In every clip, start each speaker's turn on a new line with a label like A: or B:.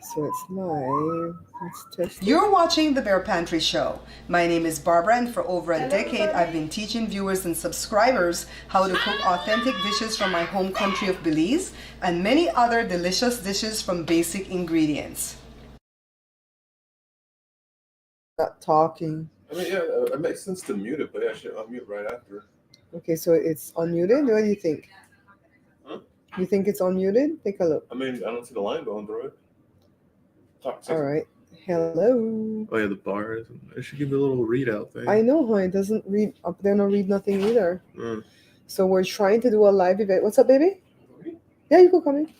A: So it's live. Let's test it.
B: You're watching The Bear Pantry Show. My name is Barbara, and for over a decade, I've been teaching viewers and subscribers how to cook authentic dishes from my home country of Belize and many other delicious dishes from basic ingredients.
A: Not talking.
C: I mean, yeah, it makes sense to mute it, but yeah, I should unmute right after.
A: Okay, so it's unmuted. What do you think?
C: Huh?
A: You think it's unmuted? Take a look.
C: I mean, I don't see the line going through it. Talk
A: All
C: to.
A: right. Hello.
C: Oh yeah, the bars. It should give you a little readout thing.
A: I know, huh? It doesn't read up there. No read nothing either. So we're trying to do a live event. What's up, baby? Yeah, you could come in.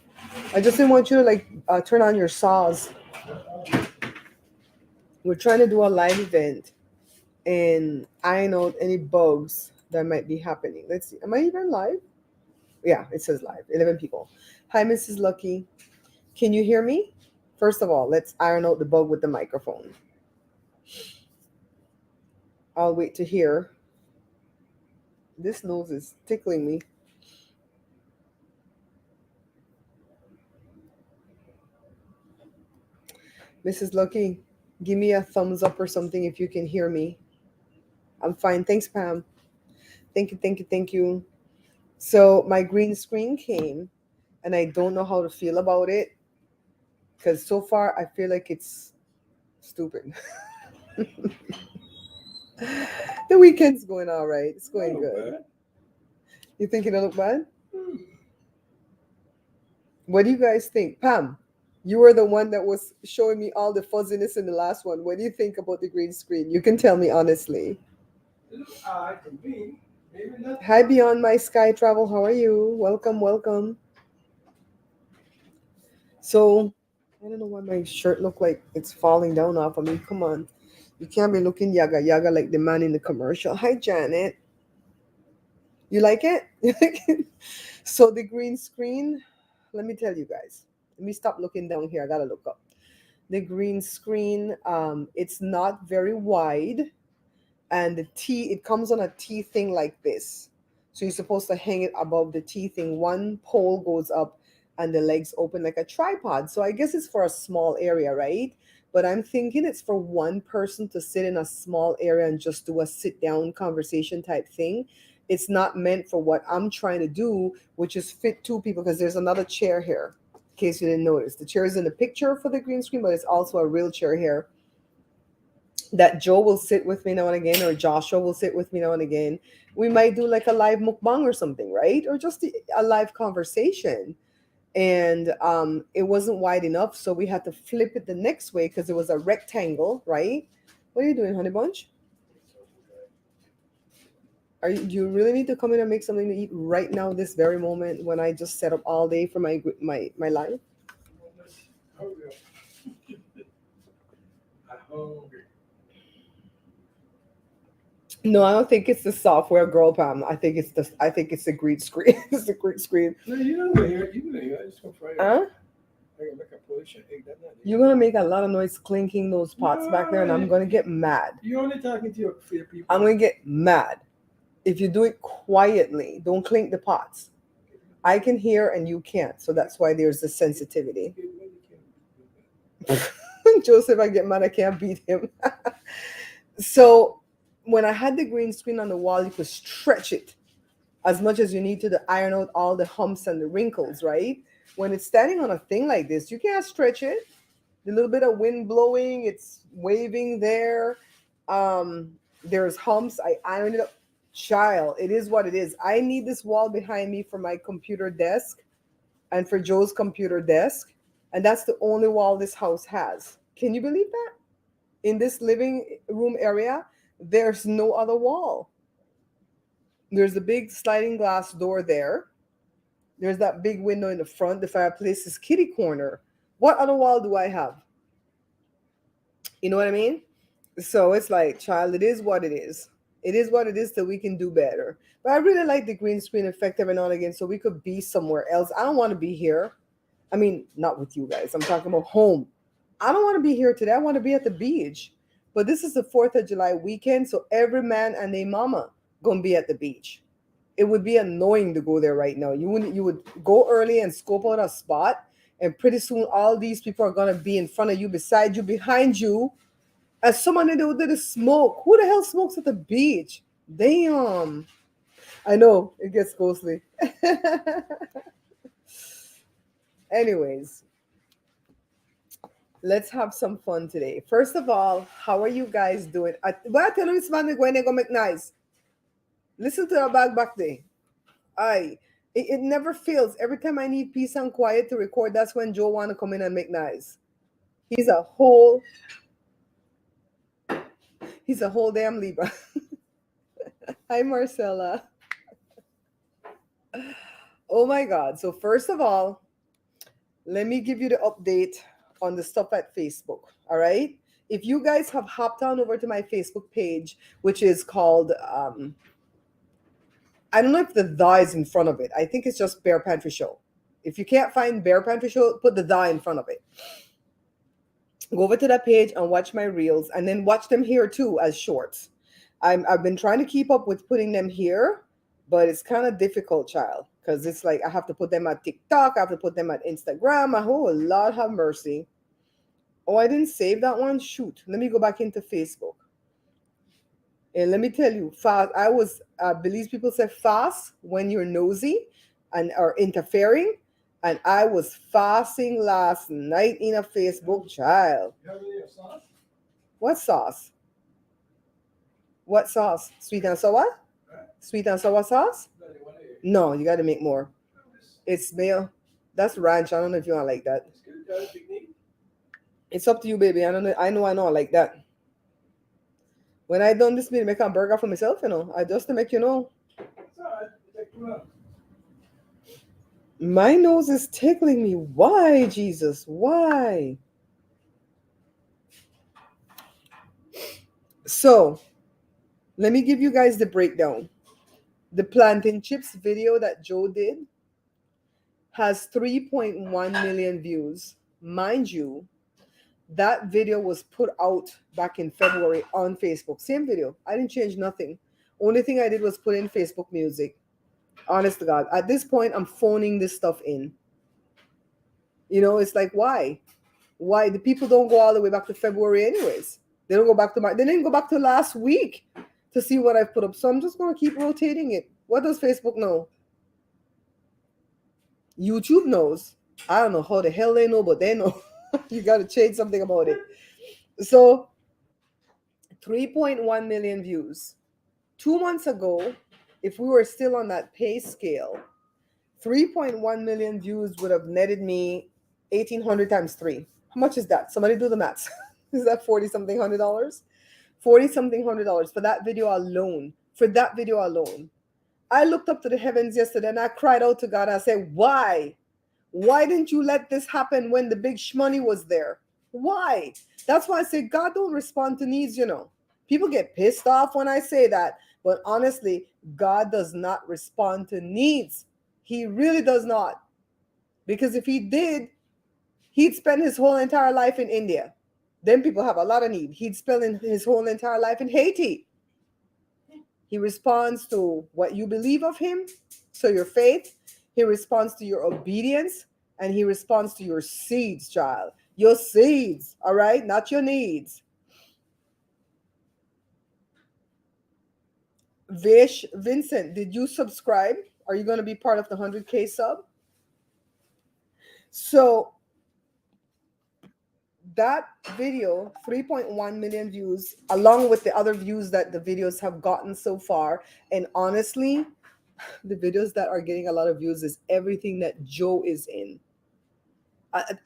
A: I just didn't want you to turn on your saws. We're trying to do a live event and iron out any bugs that might be happening. Let's see. Am I even live? Yeah, it says live. 11 people. Hi, Mrs. Lucky. Can you hear me? First of all, let's iron out the bug with the microphone. I'll wait to hear. This nose is tickling me. Mrs. Lucky, give me a thumbs up or something if you can hear me. I'm fine. Thanks, Pam. Thank you, thank you, thank you. So my green screen came and I don't know how to feel about it because so far I feel like it's stupid. The weekend's going all right. It's going good.
C: Bad.
A: You think it'll look bad? What do you guys think? Pam, you were the one that was showing me all the fuzziness in the last one. What do you think about the green screen? You can tell me honestly. Hi, Beyond My Sky Travel. How are you? Welcome, welcome. So, I don't know why my shirt look like it's falling down off of me. Come on. You can't be looking yaga yaga like the man in the commercial. Hi, Janet. You like it? You like it? So the green screen, let me tell you guys. Let me stop looking down here. I gotta look up. The green screen, it's not very wide, and the T, it comes on a T thing like this. So you're supposed to hang it above the T thing. One pole goes up and the legs open like a tripod. So I guess it's for a small area, right? But I'm thinking it's for one person to sit in a small area and just do a sit down conversation type thing. It's not meant for what I'm trying to do, which is fit two people because there's another chair here. In case you didn't notice, the chair is in the picture for the green screen, but it's also a real chair here that Joe will sit with me now and again, or Joshua will sit with me now and again. We might do like a live mukbang or something, right? Or just a live conversation. And it wasn't wide enough, so we had to flip it the next way because it was a rectangle, right? What are you doing, honey bunch? Do you really need to come in and make something to eat right now, this very moment, when I just set up all day for my life? No, I don't think it's the software, girl, Pam. I think it's the green screen. It's the green screen.
D: No, you don't go here. You go here. I just go fry it.
A: Huh?
D: I can make a push and egg that night.
A: You're gonna make a lot of noise clinking those pots back there, and I'm gonna get mad.
D: You're only talking to your people.
A: I'm gonna get mad if you do it quietly. Don't clink the pots. I can hear and you can't, so that's why there's the sensitivity. Joseph, I get mad, I can't beat him. So when I had the green screen on the wall, you could stretch it as much as you need to iron out all the humps and the wrinkles, right? When it's standing on a thing like this, you can't stretch it. The little bit of wind blowing, it's waving there. There's humps. I ironed it up. Child, it is what it is. I need this wall behind me for my computer desk and for Joe's computer desk. And that's the only wall this house has. Can you believe that? In this living room area, there's no other wall. There's a big sliding glass door there. There's that big window in the front. The fireplace is kitty corner. What other wall do I have? You know what I mean? So it's like, child, it is what it is. It is what it is that we can do better. But I really like the green screen effect every now and again so we could be somewhere else. I don't want to be here. I mean, not with you guys. I'm talking about home. I don't want to be here today. I want to be at the beach. But this is the 4th of July weekend, so every man and their mama gonna be at the beach. It would be annoying to go there right now. You would go early and scope out a spot And pretty soon, all these people are gonna be in front of you, beside you, behind you. As someone in there did smoke. Who the hell smokes at the beach? Damn. I know it gets ghostly. Anyways, let's have some fun today. First of all, how are you guys doing? Well, I tell you, this man going to go make nice. Listen to our back there. I it never fails. Every time I need peace and quiet to record, that's when Joe wanna come in and make nice. He's a whole he's a whole damn Libra. Hi Marcella. Oh my god. So first of all, let me give you the update on the stuff at Facebook. All right. If you guys have hopped on over to my Facebook page, which is called I don't know if the is in front of it. I think it's just Bear Pantry Show. If you can't find Bear Pantry Show, put the in front of it. Go over to that page and watch my reels, and then watch them here too as shorts. I've been trying to keep up with putting them here, but it's kind of difficult, child, because it's like I have to put them at TikTok, I have to put them at Instagram. Oh, Lord have mercy. Oh, I didn't save that one. Shoot. Let me go back into Facebook. And let me tell you, fast. I was Belize people say fast when you're nosy and are interfering. And I was fasting last night in a Facebook, child.
D: You have any sauce?
A: What sauce? What sauce? Sweet and sour? Sweet and sour sauce?
D: No, they want it.
A: No, you got to make more. It's mayo. That's ranch. I don't know if you want like that.
D: It's good. Got a picnic.
A: It's up to you, baby. I don't know. I know. I like that. When I done this, me make a burger for myself, you know. I just to make you know.
D: It's all right. Take two out.
A: My nose is tickling me. Why, Jesus? Why? So, let me give you guys the breakdown. The plantain chips video that Joe did has 3.1 million views. Mind you, that video was put out back in February on Facebook. Same video. I didn't change nothing. Only thing I did was put in Facebook music. Honest to God. At this point, I'm phoning this stuff in. You know, it's like, why? Why? The people don't go all the way back to February anyways. They don't go back to they didn't go back to last week to see what I've put up. So I'm just going to keep rotating it. What does Facebook know? YouTube knows. I don't know how the hell they know, but they know. You got to change something about it. So 3.1 million views. 2 months ago, if we were still on that pay scale, 3.1 million views would have netted me 1,800 times 3. How much is that? Somebody do the maths. Is that 40 something $100? 40 something $100 for that video alone. For that video alone. I looked up to the heavens yesterday and I cried out to God. I said, why? Why didn't you let this happen when the big shmoney was there? Why? That's why I say God don't respond to needs, you know. People get pissed off when I say that. But honestly, God does not respond to needs. He really does not. Because if he did, he'd spend his whole entire life in India. Then people have a lot of need. He'd spend his whole entire life in Haiti. He responds to what you believe of him, so your faith. He responds to your obedience, and he responds to your seeds, child. Your seeds, all right? Not your needs. Vincent, did you subscribe? Are you going to be part of the 100K sub? So that video, 3.1 million views, along with the other views that the videos have gotten so far. And honestly, the videos that are getting a lot of views is everything that Joe is in.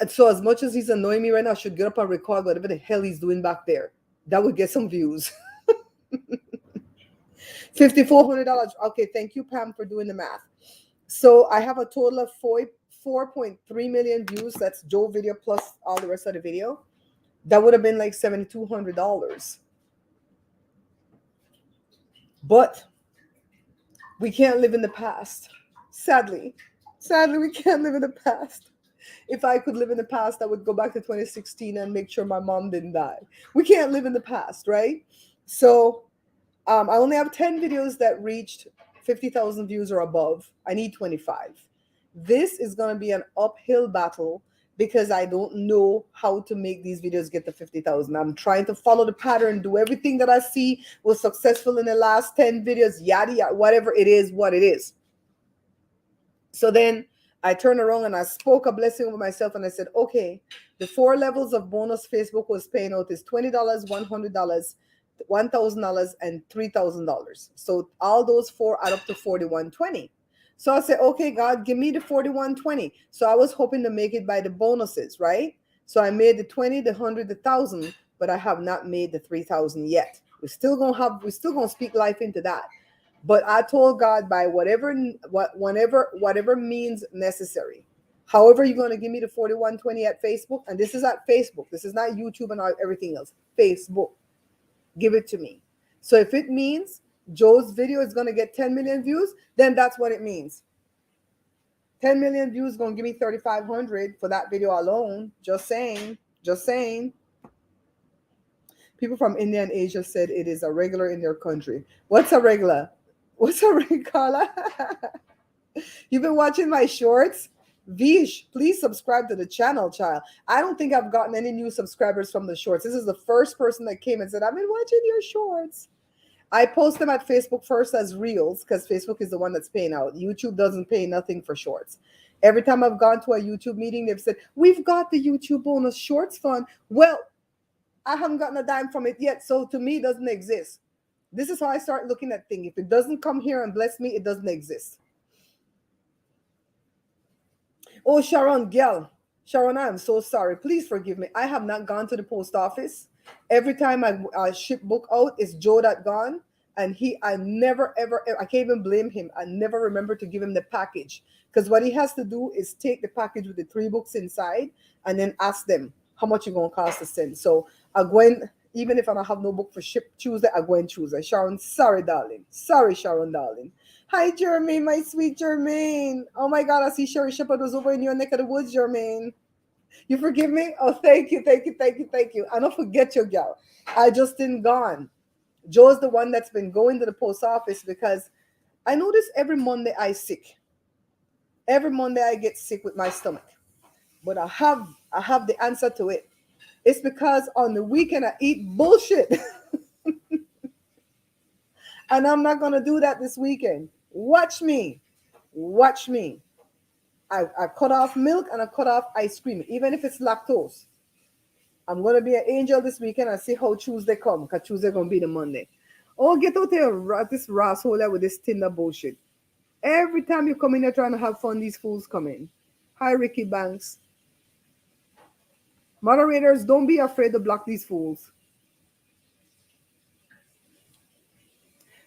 A: So as much as he's annoying me right now, I should get up and record whatever the hell he's doing back there. That would get some views. $5,400. Okay, thank you, Pam, for doing the math. So I have a total of 4.3 million views. That's Joe video plus all the rest of the video. That would have been like $7,200. But we can't live in the past. Sadly, we can't live in the past. If I could live in the past, I would go back to 2016 and make sure my mom didn't die. We can't live in the past, right? So I only have 10 videos that reached 50,000 views or above. I need 25. This is going to be an uphill battle because I don't know how to make these videos get to 50,000. I'm trying to follow the pattern, do everything that I see was successful in the last 10 videos, yada yada, whatever it is, what it is. So then I turned around and I spoke a blessing over myself and I said, okay, the 4 levels of bonus Facebook was paying out is $20, $100, $1,000, and $3,000. So all those four add up to 4120. So I said, okay, God, give me the 4120. So I was hoping to make it by the bonuses, right? So I made the 20, the 100, the 1,000, but I have not made the 3,000 yet. We're still gonna speak life into that. But I told God by whatever means necessary. However, you're gonna give me the 4120 at Facebook, and this is at Facebook. This is not YouTube and everything else. Facebook, give it to me. So if it means Joe's video is gonna get 10 million views, then that's what it means. 10 million views gonna give me 3,500 for that video alone. Just saying. Just saying. People from India and Asia said it is a regular in their country. What's a regular? What's a regular? You've been watching my shorts? Vish, please subscribe to the channel, child. I don't think I've gotten any new subscribers from the shorts. This is the first person that came and said, I've been watching your shorts. I post them at Facebook first as reels because Facebook is the one that's paying out. YouTube doesn't pay nothing for shorts. Every time I've gone to a YouTube meeting, they've said, we've got the YouTube bonus shorts fund. Well, I haven't gotten a dime from it yet. So to me, it doesn't exist. This is how I start looking at things. If it doesn't come here and bless me, it doesn't exist. Oh, Sharon, girl. Sharon, I am so sorry. Please forgive me. I have not gone to the post office. Every time I ship book out, it's Joe that gone. And I never, ever, I can't even blame him. I never remember to give him the package. Because what he has to do is take the package with the 3 books inside and then ask them how much it's going to cost to send. So I go in, even if I don't have no book for ship Tuesday, I go in Tuesday. Sharon, sorry, darling. Sorry, Sharon, darling. Hi, Jermaine, my sweet Jermaine. Oh my God, I see Sherry Shepherd was over in your neck of the woods, Jermaine. You forgive me? Oh, thank you, thank you, thank you, thank you. I don't forget you, gal. I just didn't gone. Joe's the one that's been going to the post office because I notice every Monday I sick. Every Monday I get sick with my stomach. But I have the answer to it. It's because on the weekend I eat bullshit. And I'm not going to do that this weekend. Watch me. Watch me. I cut off milk and I cut off ice cream, even if it's lactose. I'm going to be an angel this weekend and see how Tuesday come, because Tuesday going to be the Monday. Oh, get out there, this rasshole with this Tinder bullshit. Every time you come in here trying to have fun, these fools come in. Hi, Ricky Banks. Moderators, don't be afraid to block these fools.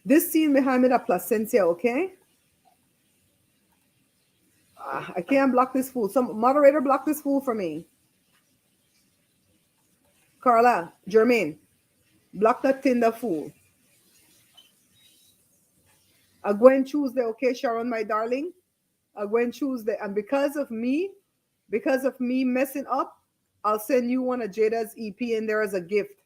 A: This scene behind me, the Placencia, okay? I can't block this fool. Some moderator block this fool for me. Carla, Jermaine, block that Tinder fool. I'll go and Tuesday, okay, Sharon, my darling? I'll go and Tuesday. And because of me messing up, I'll send you one of Jada's EP in there as a gift.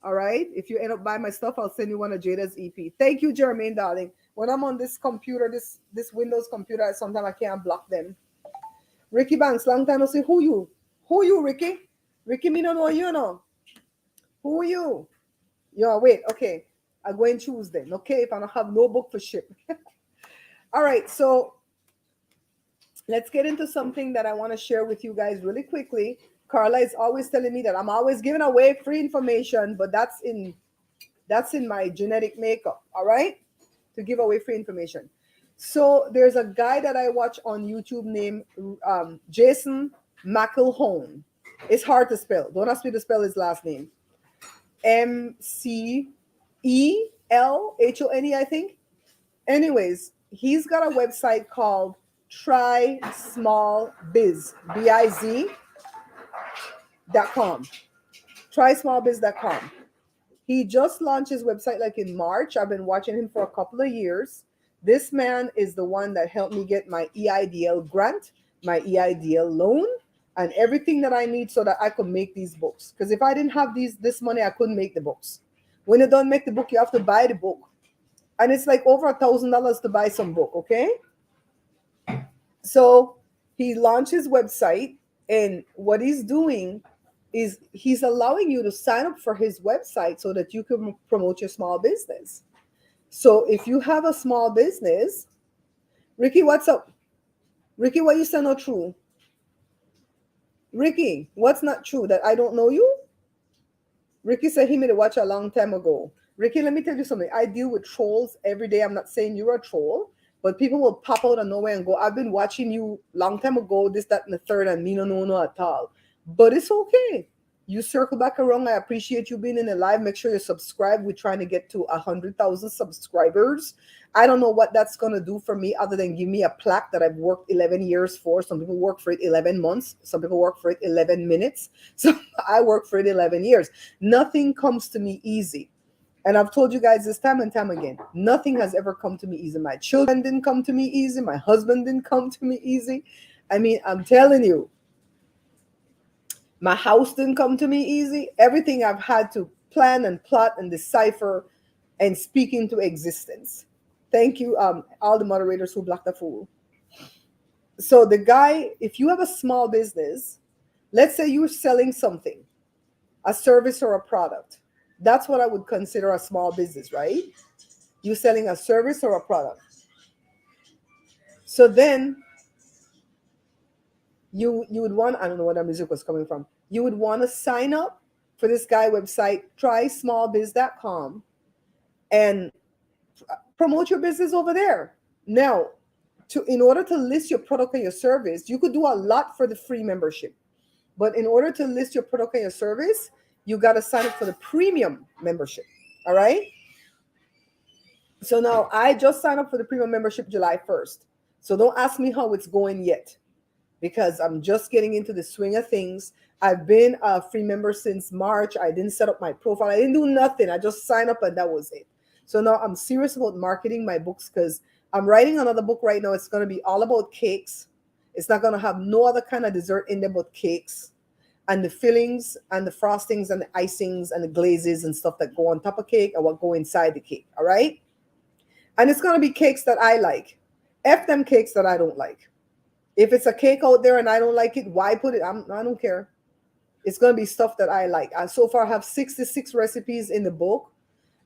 A: All right? If you end up buying my stuff, I'll send you one of Jada's EP. Thank you, Jermaine, darling. When I'm on this computer, this Windows computer, sometimes I can't block them. Ricky Banks, long time no see. Who you? Who you, Ricky? Ricky, me don't know you, know. Who are you? Yo, wait, okay. I go in Tuesday, okay? If I don't have no book for ship. All right, so let's get into something that I want to share with you guys really quickly. Carla is always telling me that I'm always giving away free information, but that's in my genetic makeup, all right? To give away free information. So there's a guy that I watch on YouTube named Jason McElhone. It's hard to spell. Don't ask me to spell his last name. MCELHONE, I think. Anyways, he's got a website called Try Small Biz, BIZ.com. TrySmallBiz.com. He just launched his website like in March. I've been watching him for a couple of years. This man is the one that helped me get my EIDL grant, my EIDL loan, and everything that I need so that I could make these books. Because if I didn't have this money, I couldn't make the books. When you don't make the book, you have to buy the book. And it's like over $1,000 to buy some book, okay? So he launched his website. And what he's doing is he's allowing you to sign up for his website so that you can promote your small business. So if you have a small business, Ricky, what's up? Ricky, what you say not true? Ricky, what's not true? That I don't know you? Ricky said he made a watch a long time ago. Ricky, let me tell you something. I deal with trolls every day. I'm not saying you're a troll, but people will pop out of nowhere and go, I've been watching you long time ago, this, that, and the third, and me no at all. But it's okay. You circle back around. I appreciate you being in the live. Make sure you subscribe. We're trying to get to 100,000 subscribers. I don't know what that's going to do for me other than give me a plaque that I've worked 11 years for. Some people work for it 11 months. Some people work for it 11 minutes. So I work for it 11 years. Nothing comes to me easy. And I've told you guys this time and time again, nothing has ever come to me easy. My children didn't come to me easy. My husband didn't come to me easy. I mean, I'm telling you, my house didn't come to me easy. Everything I've had to plan and plot and decipher and speak into existence. Thank you, all the moderators who blocked the fool. So the guy, if you have a small business, let's say you're selling something, a service or a product. That's what I would consider a small business, right? You're selling a service or a product. So then you would want, I don't know where that music was coming from. You would want to sign up for this guy website, trysmallbiz.com, and promote your business over there. Now, in order to list your product and your service, you could do a lot for the free membership. But in order to list your product and your service, you got to sign up for the premium membership. All right. So now I just signed up for the premium membership July 1st. So don't ask me how it's going yet because I'm just getting into the swing of things. I've been a free member since March. I didn't set up my profile. I didn't do nothing. I just signed up and that was it. So now I'm serious about marketing my books because I'm writing another book right now. It's going to be all about cakes. It's not going to have no other kind of dessert in there but cakes and the fillings and the frostings and the icings and the glazes and stuff that go on top of cake and what go inside the cake. All right. And it's going to be cakes that I like. F them cakes that I don't like. If it's a cake out there and I don't like it, why put it? I don't care. It's going to be stuff that I like. I so far have 66 recipes in the book.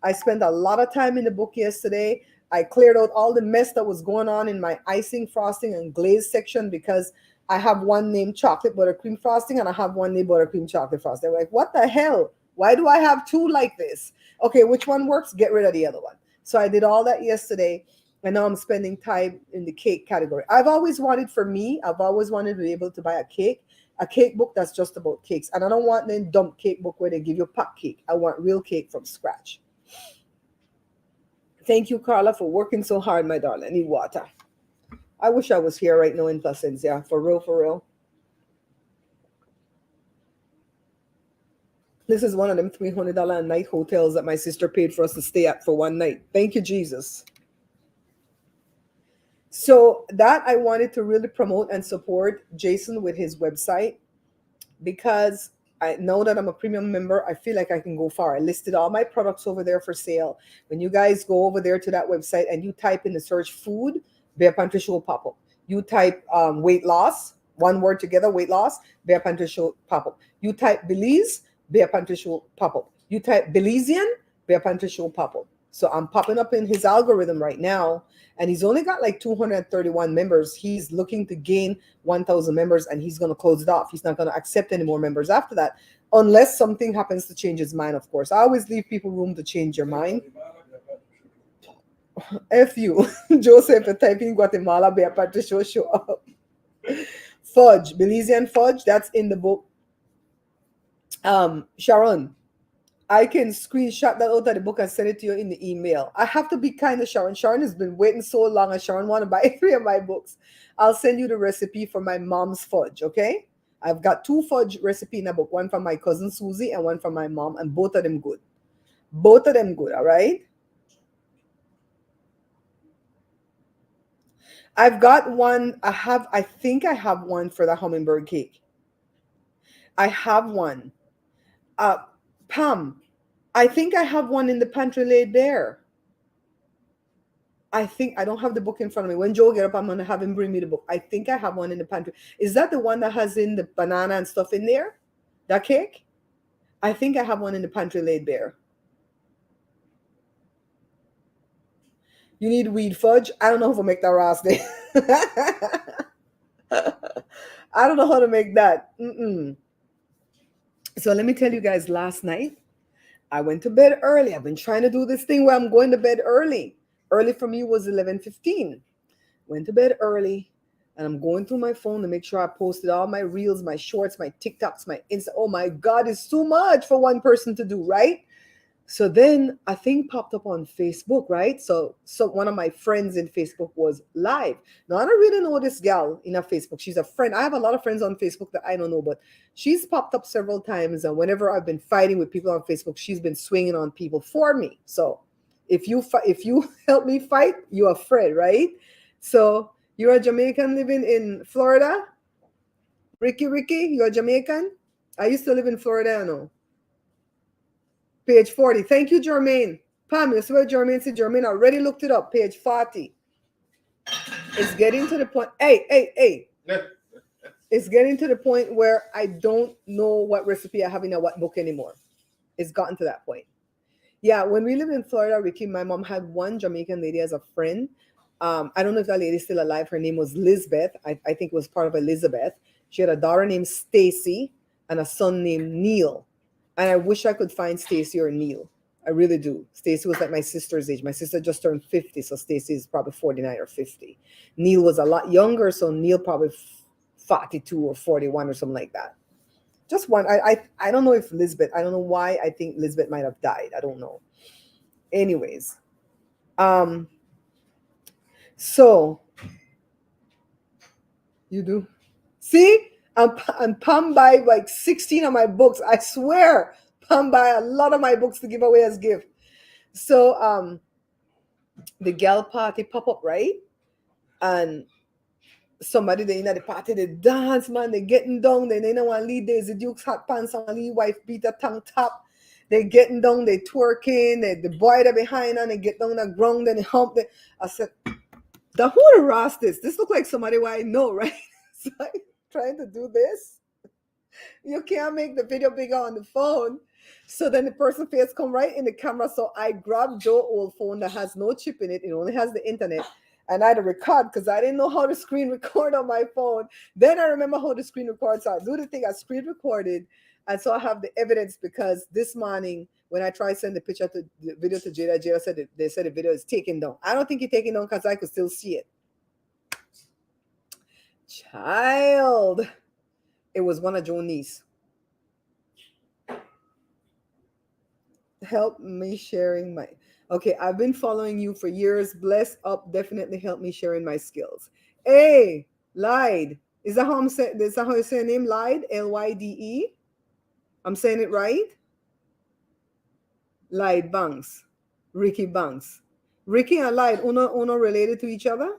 A: I spent a lot of time in the book yesterday. I cleared out all the mess that was going on in my icing, frosting, and glaze section because I have one named chocolate buttercream frosting and I have one named buttercream chocolate frosting. I'm like, what the hell? Why do I have two like this? Okay, which one works? Get rid of the other one. So I did all that yesterday. And now I'm spending time in the cake category. I've always wanted to be able to buy a cake book that's just about cakes. And I don't want the dumb cake book where they give you pack cake. I want real cake from scratch. Thank you, Carla, for working so hard, my darling. I need water. I wish I was here right now in Placencia. For real, for real. This is one of them $300 a night hotels that my sister paid for us to stay at for one night. Thank you, Jesus. So that I wanted to really promote and support Jason with his website because I know that I'm a premium member. I feel like I can go far. I listed all my products over there for sale. When you guys go over there to that website and you type in the search food, Bear Pantry Show will pop up. You type weight loss, one word together, weight loss, Bear Pantry Show pop up. You type Belize, Bear Pantry Show pop up. You type Belizean, Bear Pantry Show pop up. So I'm popping up in his algorithm right now. And he's only got like 231 members. He's looking to gain 1,000 members and he's going to close it off. He's not going to accept any more members after that, unless something happens to change his mind, of course. I always leave people room to change your mind. F you. Joseph, type in Guatemala, Bear Patricia show up. Fudge, Belizean fudge, that's in the book. Sharon, I can screenshot that out of the book and send it to you in the email. I have to be kind to Sharon. Sharon has been waiting so long and Sharon want to buy 3 of my books. I'll send you the recipe for my mom's fudge, okay? I've got 2 fudge recipe in a book, one from my cousin Susie and one from my mom, and both of them good. Both of them good, all right? I've got one, I think I have one for the hummingbird cake. I have one. Pam, I think I have one in the pantry laid there. I think I don't have the book in front of me. When Joe get up, I'm gonna have him bring me the book. I think I have one in the pantry. Is that the one that has in the banana and stuff in there? That cake? I think I have one in the pantry laid bare. You need weed fudge? I don't know how to make that rasty. I don't know how to make that. Mm-mm. So let me tell you guys, last night I went to bed early. I've been trying to do this thing where I'm going to bed early. Early for me was 11:15. Went to bed early, and I'm going through my phone to make sure I posted all my reels, my shorts, my TikToks, my Insta. Oh my God, it's too much for one person to do, right? So then a thing popped up on Facebook, right? So one of my friends in Facebook was live. Now I don't really know this gal in a Facebook. She's a friend. I have a lot of friends on Facebook that I don't know, but she's popped up several times. And whenever I've been fighting with people on Facebook, she's been swinging on people for me. So if you help me fight, you're a friend, right? So you're a Jamaican living in Florida, Ricky. You're a Jamaican. I used to live in Florida. I know. Page 40. Thank you, Jermaine. Pam, you see what Jermaine said? Jermaine already looked it up. Page 40. It's getting to the point. Hey. It's getting to the point where I don't know what recipe I have in a what book anymore. It's gotten to that point. Yeah, when we lived in Florida, Ricky, my mom had one Jamaican lady as a friend. I don't know if that lady's still alive. Her name was Lizbeth. I think it was part of Elizabeth. She had a daughter named Stacy and a son named Neil. And I wish I could find Stacy or Neil. I really do. Stacy was like my sister's age. My sister just turned 50, so Stacy is probably 49 or 50. Neil was a lot younger, so Neil probably 42 or 41 or something like that. Just one. I don't know if Lisbeth. I don't know why I think Lisbeth might have died. I don't know. Anyways, so you do see. And Pam buy like 16 of my books. I swear, Pam buy a lot of my books to give away as gift. So the gal party pop up, right? And somebody they in at the party, they dance, man, they getting down, they don't want to lead Daisy Duke's hot pants on, lead wife beat a tongue top. They getting down, they twerking, the boy that behind and they get down the ground and they hump. I said, the who the Ross this? This look like somebody who I know, right? So I'm trying to do this. You can't make the video bigger on the phone. So then the person face come right in the camera. So I grabbed Joe's old phone that has no chip in it. It only has the internet. And I had to record because I didn't know how to screen record on my phone. Then I remember how to screen record. So I do the thing, I screen recorded. And so I have the evidence because this morning when I tried to send the picture to the video to Jada said they said the video is taken down. I don't think it's taken down because I could still see it. Child. It was one of Joe's niece. Help me sharing my... Okay, I've been following you for years. Bless up, definitely help me sharing my skills. Hey, Lyde. Is that how I'm saying? Is that how you say your name? Lyde, Lyde. I'm saying it right. Lyde Banks, Ricky Banks. Ricky and Lyde, uno related to each other.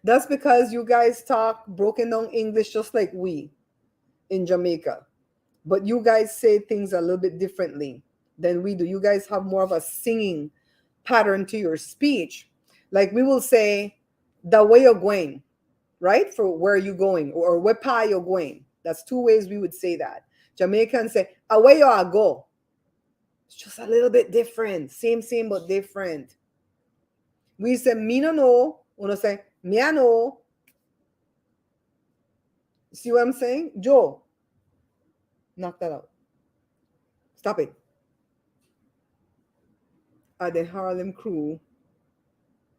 A: That's because you guys talk broken down English just like we in Jamaica. But you guys say things a little bit differently than we do. You guys have more of a singing pattern to your speech. Like we will say, the way you're going, right? For where you're going or where pa you're going. That's two ways we would say that. Jamaicans say, away you are go. It's just a little bit different. Same, but different. We say, me no know. Uno say, me I know. See what I'm saying? Joe. Knock that out. Stop it. The Harlem crew.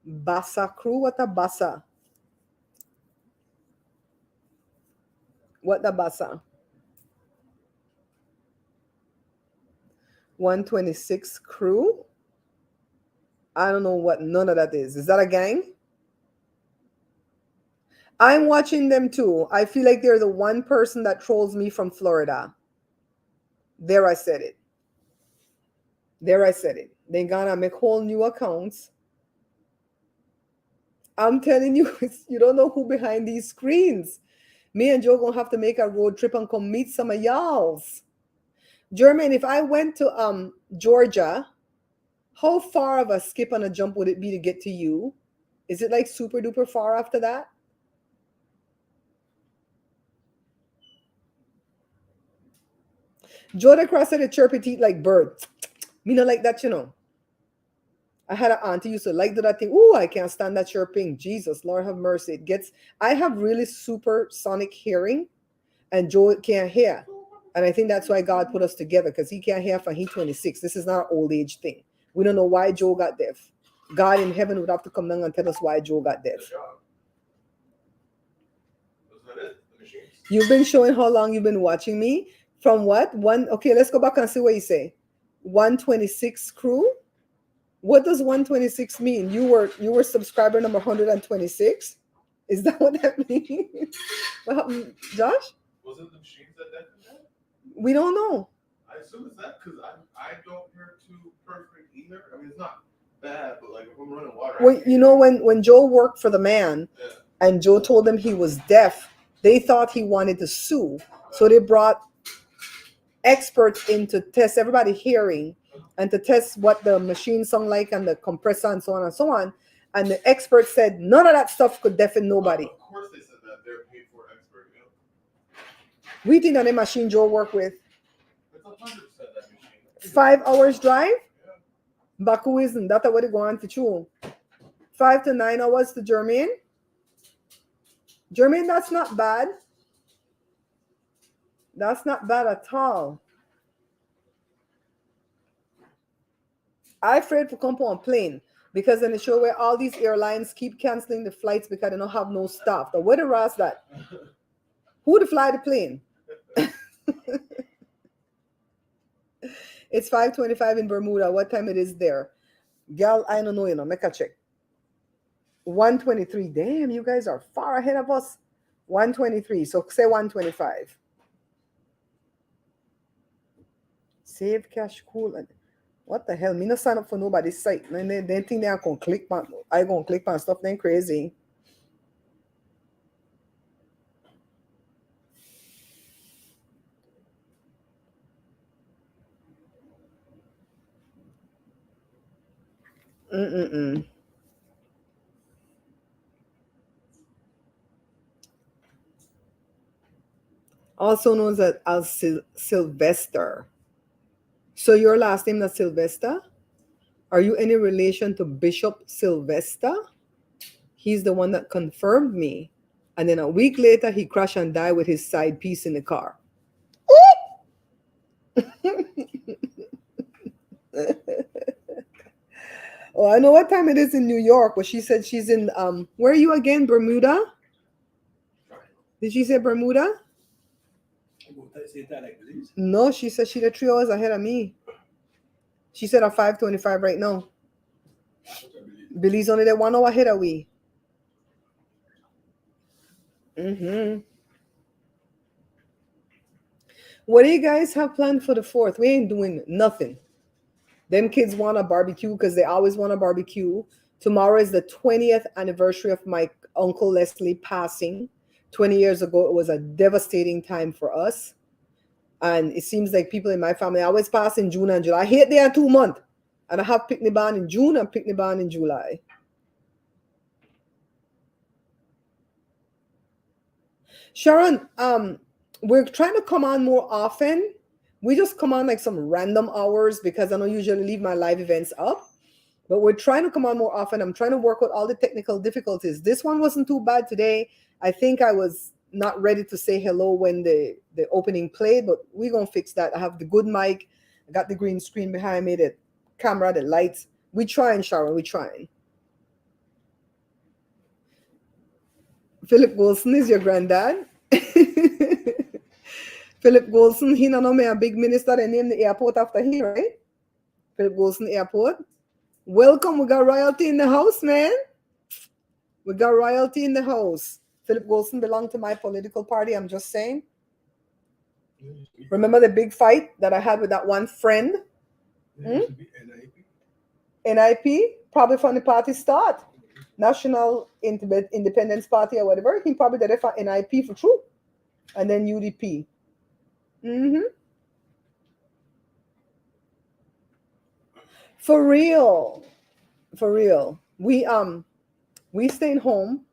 A: Bassa crew? What a bassa? What the bassa? 126 crew? I don't know what none of that is. Is that a gang? I'm watching them too. I feel like they're the one person that trolls me from Florida. There I said it. They gonna make whole new accounts. I'm telling you, you don't know who behind these screens. Me and Joe gonna have to make a road trip and come meet some of y'all's. Jermaine, if I went to Georgia, How far of a skip and a jump would it be to get to you? Is it like super duper far after that? Joe the Cross said a chirpy teeth like bird. Me not like that, you know. I had an auntie used to like do that thing. Ooh, I can't stand that chirping. Jesus, Lord have mercy. It gets. I have really super sonic hearing, and Joe can't hear, and I think that's why God put us together because he can't hear from he 26. This is not an old age thing. We don't know why Joe got deaf. God in heaven would have to come down and tell us why Joe got deaf.
C: Good job. Was that it? The machines?
A: You've been showing how long you've been watching me. From what? One. Okay, let's go back and see what you say. 126 crew. What does 126 mean? You were subscriber number 126? Is that what that means? What happened, Josh?
C: Was it the machines that did that?
A: We don't know.
C: I assume it's that because I don't hear too perfect either. I mean, it's not bad, but like if I'm running water.
A: Well, you know, when Joe worked for the man
C: Yeah.
A: and Joe told him he was deaf, they thought he wanted to sue. So they brought experts in to test everybody hearing and to test what the machine sound like and the compressor and so on and so on. And the expert said none of that stuff could deafen nobody.
C: Of course they said that. They're paid for expert. You know?
A: We think that the machine Joe work with.
C: It's 100% that machine.
A: 5 hours drive?
C: Yeah.
A: Baku isn't. That's what they go on to chew. 5 to 9 hours to Jermaine. Jermaine, that's not bad. That's not bad at all. I'm afraid to come on plane because in the show where all these airlines keep canceling the flights because they don't have no staff. The where the rest that? Who to fly the plane? It's 5:25 in Bermuda. What time it is there? Gal, I don't know, you know. Make a check. 123. Damn, you guys are far ahead of us. 123. So say 125. Save cash cool. What the hell? Me not sign up for nobody's site. And they think they are gonna click on. I gonna click on stuff. Then crazy. Also known as Sylvester. So your last name is Sylvester? Are you any relation to Bishop Sylvester? He's the one that confirmed me. And then a week later, he crashed and died with his side piece in the car. Oh, I know what time it is in New York, but she said she's in, where are you again? Bermuda? Did she say Bermuda? No, she said she's 3 hours ahead of me. She said at 5:25 right now. Billy's only there 1 hour ahead of we. What do you guys have planned for the 4th? We ain't doing nothing. Them kids want a barbecue because they always want a barbecue. Tomorrow is the 20th anniversary of my Uncle Leslie passing. 20 years ago, it was a devastating time for us. And it seems like people in my family always pass in June and July. I hate they are 2 months. And I have picnic band in June and picnic band in July. Sharon, we're trying to come on more often. We just come on like some random hours because I don't usually leave my live events up. But we're trying to come on more often. I'm trying to work out all the technical difficulties. This one wasn't too bad today. I think I was not ready to say hello when the opening played, but we're going to fix that. I have the good mic. I got the green screen behind me, the camera, the lights. We're trying, Sharon. We're trying. Philip Golson is your granddad. Philip Golson, he don't know me a big minister. They named the airport after him, right? Philip Golson Airport. Welcome. We got royalty in the house, man. We got royalty in the house. Philip Golson belonged to my political party. I'm just saying. Remember the big fight that I had with that one friend? NIP? Probably from the party start. National Independence Party or whatever. He probably did it for NIP for true. And then UDP. For real. For real. We staying home.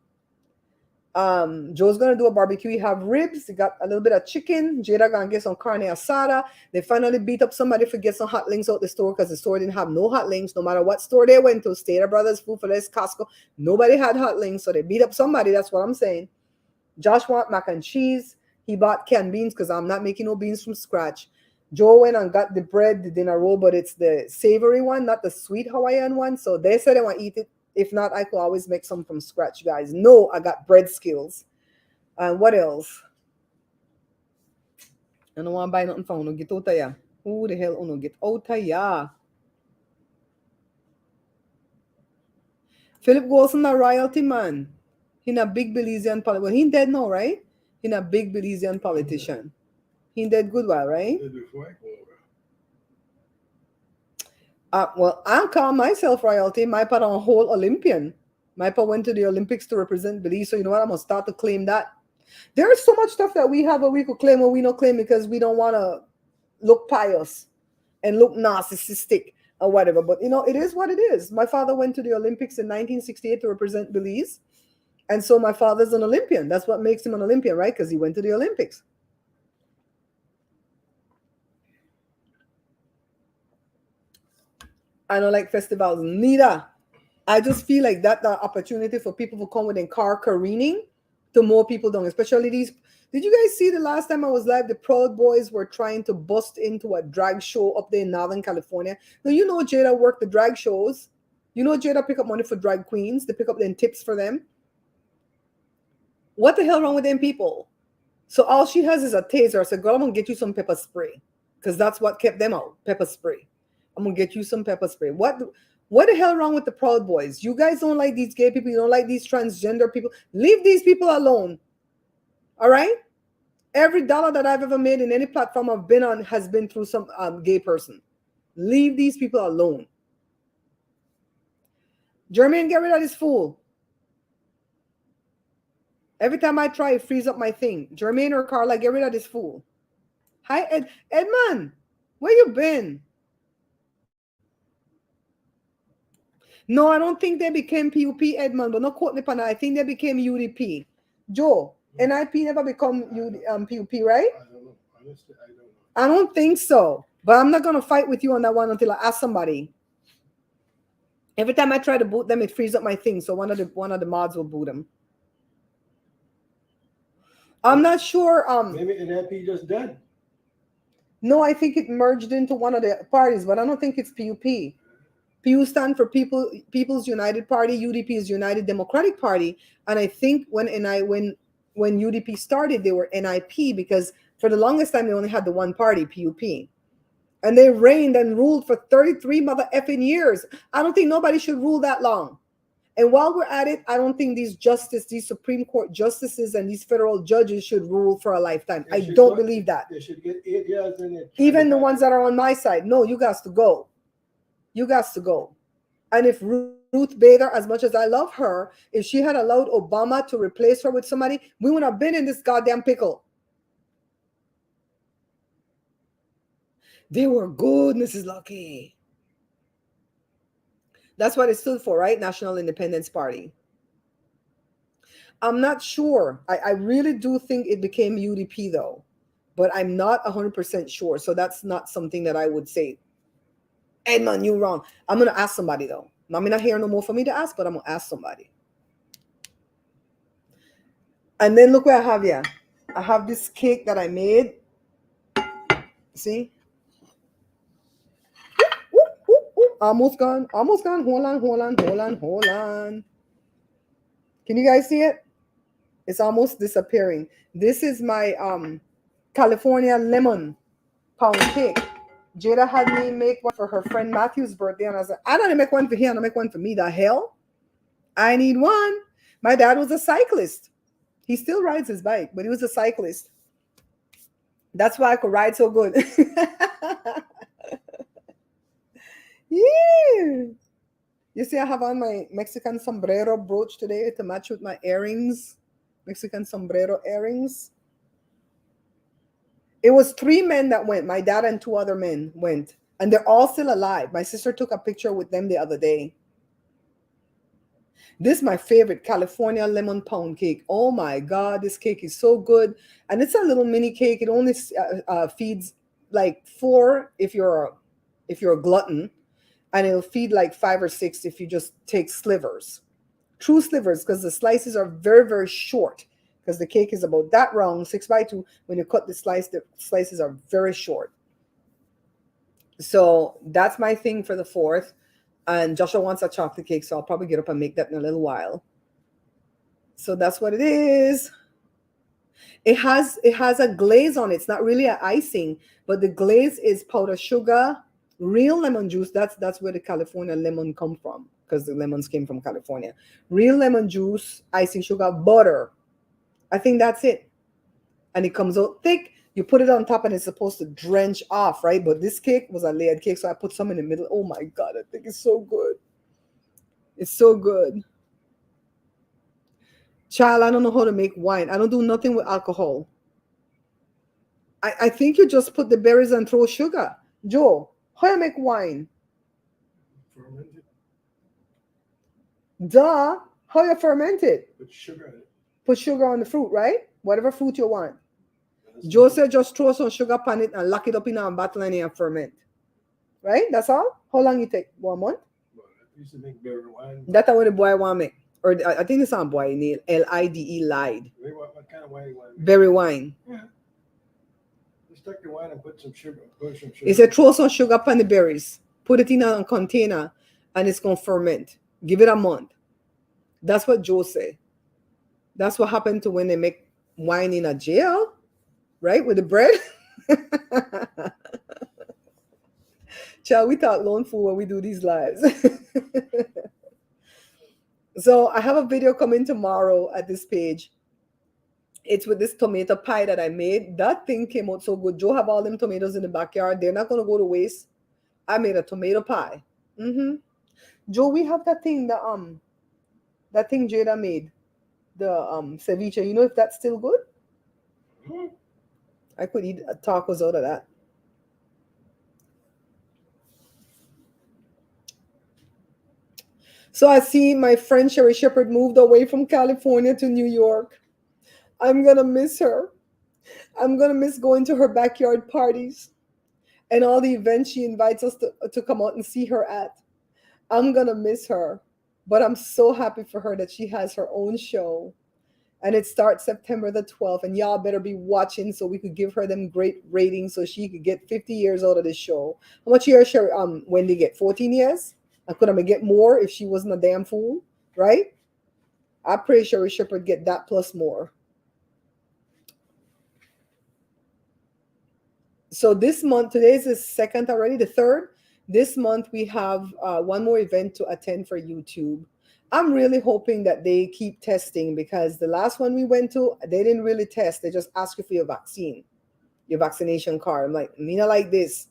A: Joe's gonna do a barbecue. We have ribs. We got a little bit of chicken. Jada gonna get some carne asada. They finally beat up somebody for get some hot links out the store because the store didn't have no hot links. No matter what store they went to, Stater Brothers, Food for Less, Costco, nobody had hot links. So they beat up somebody. That's what I'm saying. Josh want mac and cheese. He bought canned beans because I'm not making no beans from scratch. Joe went and got the bread, the dinner roll, but it's the savory one, not the sweet Hawaiian one. So they said they want to eat it. If not, I could always make some from scratch, guys. No, I got bread skills. And what else? I don't want to buy nothing from Uno. Get out of here. Who the hell Uno? Get out of here. Philip Wilson, a royalty man. He a big Belizean politician. Well, he dead now, right? He a big Belizean politician. He dead good while, right? Well, I call myself royalty. My pa a whole Olympian. My pa went to the Olympics to represent Belize. So you know what? I'm gonna start to claim that. There is so much stuff that we have, but we could claim or we don't claim because we don't want to look pious and look narcissistic or whatever. But you know, it is what it is. My father went to the Olympics in 1968 to represent Belize. And so my father's an Olympian. That's what makes him an Olympian, right? Because he went to the Olympics. I don't like festivals neither. I just feel like that the opportunity for people to come within car careening to more people down, especially these. Did you guys see the last time I was live? The Proud Boys were trying to bust into a drag show up there in Northern California. Now, you know, Jada worked the drag shows. You know, Jada pick up money for drag queens. They pick up them tips for them. What the hell wrong with them people? So all she has is a taser. I said, girl, I'm going to get you some pepper spray. Because that's what kept them out, pepper spray. I'm going to get you some pepper spray. What the hell wrong with the Proud Boys? You guys don't like these gay people. You don't like these transgender people. Leave these people alone. All right? Every dollar that I've ever made in any platform I've been on has been through some gay person. Leave these people alone. Jermaine, get rid of this fool. Every time I try, it frees up my thing. Jermaine or Carla, get rid of this fool. Hi, Edmund. Where you been? No, I don't think they became PUP, Edmund, but no quote me, I think they became UDP. Joe, NIP never become PUP, right?
C: I don't know. Honestly, I don't know.
A: I don't think so. But I'm not going to fight with you on that one until I ask somebody. Every time I try to boot them, it frees up my thing. So one of the mods will boot them. I'm not sure.
D: Maybe NIP just dead.
A: No, I think it merged into one of the parties, but I don't think it's PUP. PU stand for People's United Party. UDP is United Democratic Party. And I think when UDP started, they were NIP because for the longest time they only had the one party, PUP. And they reigned and ruled for 33 mother effing years. I don't think nobody should rule that long. And while we're at it, I don't think these Supreme Court justices and these federal judges should rule for a lifetime. I don't believe that.
D: They should get 8 years in it.
A: Even the ones that are on my side. No, you guys to go. You guys to go. And if Ruth Bader, as much as I love her, if she had allowed Obama to replace her with somebody, we wouldn't have been in this goddamn pickle. They were good, Mrs. Lucky. That's what it stood for, right? National Independence Party. I'm not sure. I really do think it became UDP, though. But I'm not 100% sure. So that's not something that I would say. Edmund, you're wrong. I'm going to ask somebody, though. I'm not here no more for me to ask, but I'm going to ask somebody. And then look where I have here. I have this cake that I made. See? Almost gone. Almost gone. Hold on. Can you guys see it? It's almost disappearing. This is my California lemon pound cake. Jada had me make one for her friend Matthew's birthday, and I said, I don't make one for him, I make one for me. The hell? I need one. My dad was a cyclist. He still rides his bike, but he was a cyclist. That's why I could ride so good. Yeah. You see, I have on my Mexican sombrero brooch today to match with my earrings. Mexican sombrero earrings. It was 3 men that went. My dad and 2 other men went. And they're all still alive. My sister took a picture with them the other day. This is my favorite California lemon pound cake. Oh my God, this cake is so good. And it's a little mini cake. It only feeds like four if you're a glutton, and it'll feed like five or six if you just take slivers, true slivers, because the slices are very, very short. Because the cake is about that round, 6 by 2. When you cut the slices are very short. So that's my thing for the fourth. And Joshua wants a chocolate cake, so I'll probably get up and make that in a little while. So that's what it is. It has a glaze on it. It's not really an icing, but the glaze is powdered sugar, real lemon juice. That's where the California lemon come from, because the lemons came from California. Real lemon juice, icing sugar, butter. I think that's it. And it comes out thick. You put it on top and it's supposed to drench off, right? But this cake was a layered cake, so I put some in the middle. Oh my God, I think it's so good. It's so good. Child, I don't know how to make wine. I don't do nothing with alcohol. I think you just put the berries and throw sugar. Joe, how you make wine?
D: Fermented.
A: Duh. How you ferment it?
D: Put sugar in it.
A: Put sugar on the fruit, right? Whatever fruit you want.
D: That's
A: Joe
D: it.
A: said just throw some sugar on it and lock it up in a bottle and ferment. Right? That's all? How long it take? 1 month?
D: Well, I used to make berry wine.
A: That's what the boy want make. Or I think it's not boy, Lide, lied.
D: What kind of wine you want?
A: Berry wine.
D: Yeah. Just take the wine and put some sugar. Put some sugar.
A: He said throw some sugar on the berries. Put it in a container and it's going to ferment. Give it a month. That's what Joe said. That's what happened to when they make wine in a jail, right? With the bread. Child, we thought lone fool when we do these lives. So I have a video coming tomorrow at this page. It's with this tomato pie that I made. That thing came out so good. Joe have all them tomatoes in the backyard. They're not going to go to waste. I made a tomato pie. Joe, we have that thing that thing Jada made, the ceviche. You know if that's still good? I could eat tacos out of that. So I see my friend Sherry Shepherd moved away from California to New York. I'm gonna miss her. I'm gonna miss going to her backyard parties and all the events she invites us to come out and see her at. I'm gonna miss her. But I'm so happy for her that she has her own show. And it starts September the 12th. And y'all better be watching so we could give her them great ratings so she could get 50 years out of this show. How much years Wendy get? 14 years? I could have get more if she wasn't a damn fool, right? I pray Sherry Shepherd get that plus more. So this month, today is the second already, the third. This month we have one more event to attend for YouTube. I'm really hoping that they keep testing, because the last one we went to, they didn't really test. They just ask you for your vaccine, your vaccination card. I'm like, Mina, like this,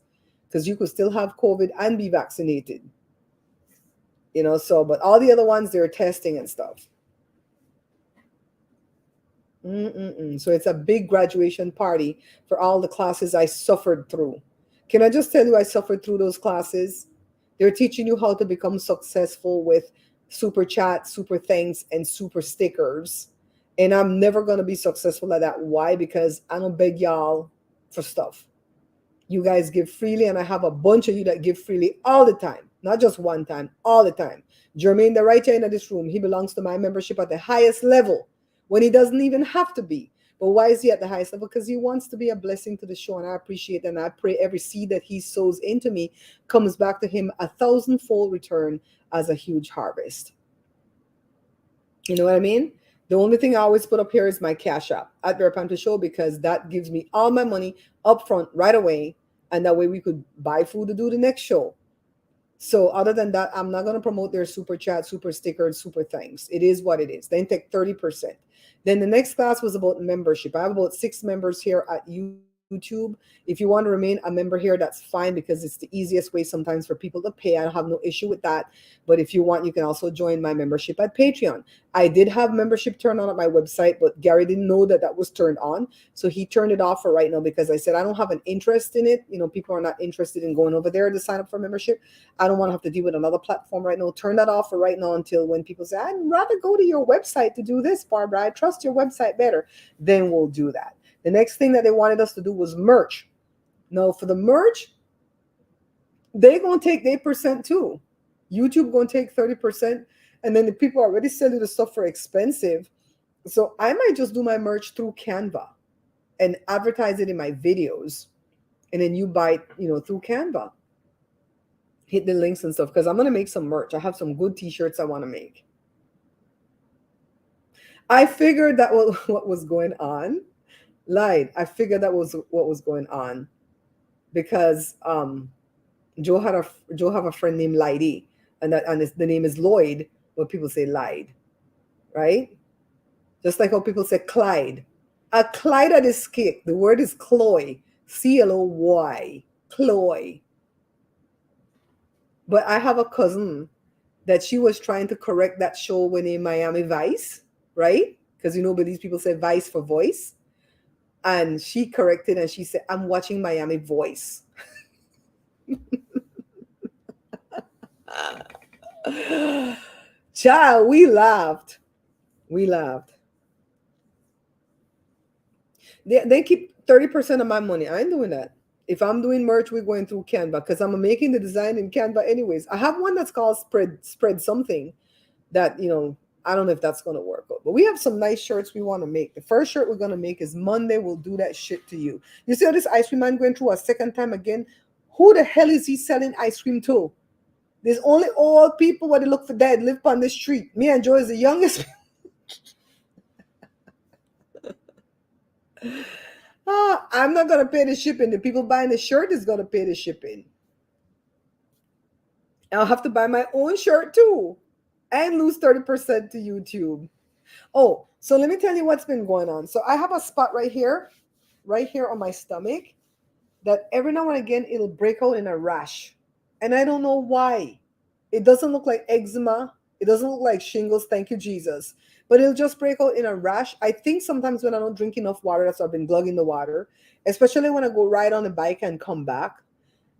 A: because you could still have COVID and be vaccinated. You know, so, but all the other ones, they're testing and stuff. So it's a big graduation party for all the classes I suffered through. Can I just tell you, I suffered through those classes. They're teaching you how to become successful with super chat, super thanks, and super stickers. And I'm never going to be successful at that. Why? Because I don't beg y'all for stuff. You guys give freely, and I have a bunch of you that give freely all the time. Not just one time, all the time. Jermaine, the right here in this room, he belongs to my membership at the highest level when he doesn't even have to be. But why is he at the highest level? Because he wants to be a blessing to the show, and I appreciate it. And I pray every seed that he sows into me comes back to him 1,000-fold return as a huge harvest. You know what I mean? The only thing I always put up here is my Cash App at Bear Panther Show, because that gives me all my money up front right away. And that way we could buy food to do the next show. So other than that, I'm not going to promote their super chat, super stickers, super thanks. It is what it is. Then take 30%. Then the next class was about membership. I have about 6 members here at YouTube. YouTube. If you want to remain a member here, that's fine because it's the easiest way sometimes for people to pay. I don't have no issue with that. But if you want, you can also join my membership at Patreon. I did have membership turned on at my website, but Gary didn't know that that was turned on. So he turned it off for right now because I said I don't have an interest in it. People are not interested in going over there to sign up for membership. I don't want to have to deal with another platform right now. Turn that off for right now until when people say, I'd rather go to your website to do this, Barbara. I trust your website better. Then we'll do that. The next thing that they wanted us to do was merch. No, for the merch, they gonna take their percent too. YouTube gonna take 30%, and then the people already sell you the stuff for expensive. So I might just do my merch through Canva and advertise it in my videos, and then you buy it, through Canva. Hit the links and stuff because I'm gonna make some merch. I have some good T-shirts I want to make. I figured that was what was going on. Lied. I figured that was what was going on because Joe have a friend named Lidy, and the name is Lloyd, but people say Lied, right? Just like how people say Clyde. A Clyde that is kicked. The word is Cloy, Cloy, Cloy. But I have a cousin that she was trying to correct that show when in Miami Vice, right? Because but these people say Vice for voice. And she corrected and she said, I'm watching Miami Voice. Child, we laughed. We laughed. They keep 30% of my money. I ain't doing that. If I'm doing merch, we're going through Canva because I'm making the design in Canva anyways. I have one that's called spread something that, I don't know if that's going to work out. But we have some nice shirts we want to make. The first shirt we're going to make is Monday. We'll do that shit to you. You see how this ice cream man going through a second time again? Who the hell is he selling ice cream to? There's only old people where they look for dead live on the street. Me and Joe is the youngest. I'm not going to pay the shipping. The people buying the shirt is going to pay the shipping. I'll have to buy my own shirt too and lose 30% to YouTube. Oh, so let me tell you what's been going on. So I have a spot right here on my stomach that every now and again it'll break out in a rash. And I don't know why. It doesn't look like eczema. It doesn't look like shingles. Thank you, Jesus. But it'll just break out in a rash. I think sometimes when I don't drink enough water, that's why I've been glugging the water, especially when I go ride on the bike and come back.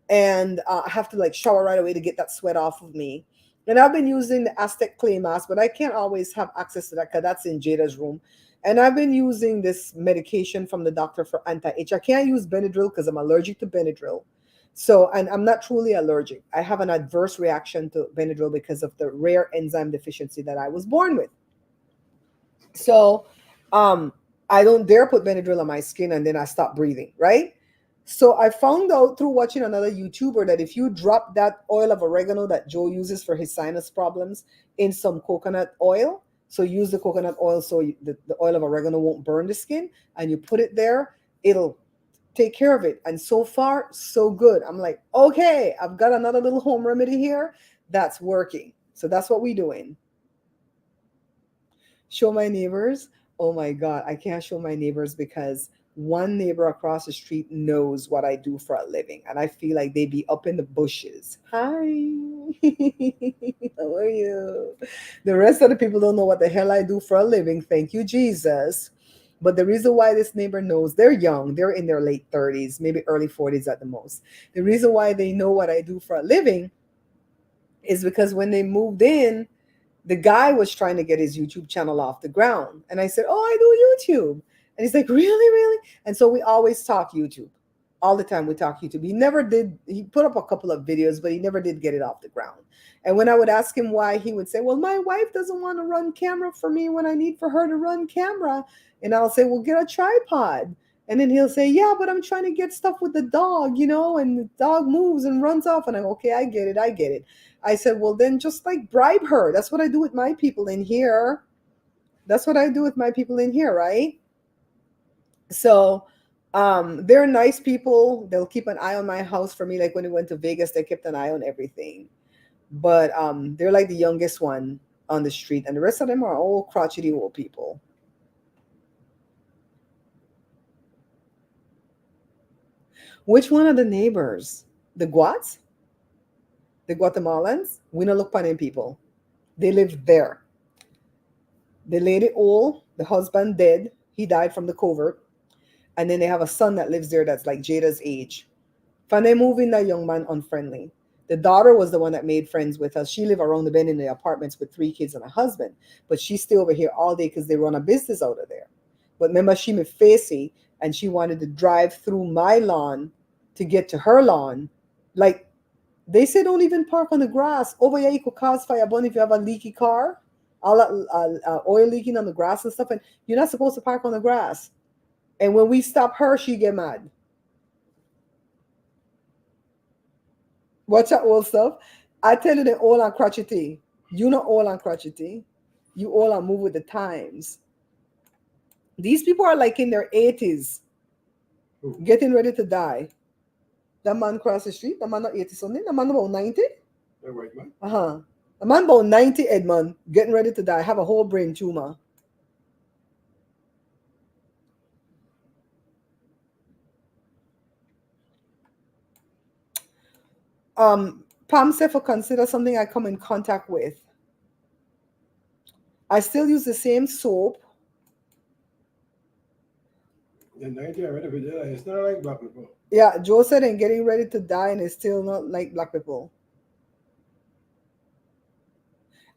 A: And I have to like shower right away to get that sweat off of me. And I've been using the Aztec clay mask, but I can't always have access to that because that's in Jada's room. And I've been using this medication from the doctor for anti-itch. I can't use Benadryl because I'm allergic to Benadryl. So, and I'm not truly allergic. I have an adverse reaction to Benadryl because of the rare enzyme deficiency that I was born with. So, I don't dare put Benadryl on my skin and then I stop breathing, right? So I found out through watching another YouTuber that if you drop that oil of oregano that Joe uses for his sinus problems in some coconut oil, so use the coconut oil so the oil of oregano won't burn the skin, and you put it there, it'll take care of it. And so far, so good. I'm like, okay, I've got another little home remedy here that's working. So that's what we're doing. Show my neighbors. Oh my God, I can't show my neighbors because one neighbor across the street knows what I do for a living, and I feel like they be up in the bushes. Hi, how are you? The rest of the people don't know what the hell I do for a living. Thank you, Jesus. But the reason why this neighbor knows, they're young, they're in their late 30s, maybe early 40s at the most. The reason why they know what I do for a living is because when they moved in, the guy was trying to get his YouTube channel off the ground. And I said, oh, I do YouTube. And he's like, really, really? And so we always talk YouTube. All the time we talk YouTube. He put up a couple of videos, but he never did get it off the ground. And when I would ask him why, he would say, well, my wife doesn't want to run camera for me when I need for her to run camera. And I'll say, well, get a tripod. And then he'll say, yeah, but I'm trying to get stuff with the dog, and the dog moves and runs off. And I'm okay, I get it. I said, well, then just like bribe her. That's what I do with my people in here. Right? So they're nice people. They'll keep an eye on my house for me. Like when we went to Vegas, they kept an eye on everything. But they're like the youngest one on the street. And the rest of them are old, crotchety old people. Which one are the neighbors? The Guats? The Guatemalans? We don't look upon people. They live there. The lady old, the husband dead. He died from the covert. And then they have a son that lives there that's like Jada's age. When they move in, that young man unfriendly. The daughter was the one that made friends with us. She live around the bend in the apartments with 3 kids and a husband. But she stay over here all day because they run a business out of there. But remember, she me facey and she wanted to drive through my lawn to get to her lawn. Like they say, don't even park on the grass. Over here, you could cause fire burn if you have a leaky car, all that oil leaking on the grass and stuff. And you're not supposed to park on the grass. And when we stop her, she get mad. Watch that old stuff. I tell you, they all on crotchety. You not all on crotchety. You all are move with the times. These people are like in their 80s,
D: Who?
A: getting ready to die. That man cross the street. That man not 80 something. That man about 90.
D: That white man?
A: Uh-huh. A man about 90, Edmund, getting ready to die. Have a whole brain tumor. Pam said for consider something I come in contact with. I still use the same soap.
D: The 90 I read of it, yeah, it's not like black people.
A: Yeah, Joe said and getting ready to die and it's still not like black people.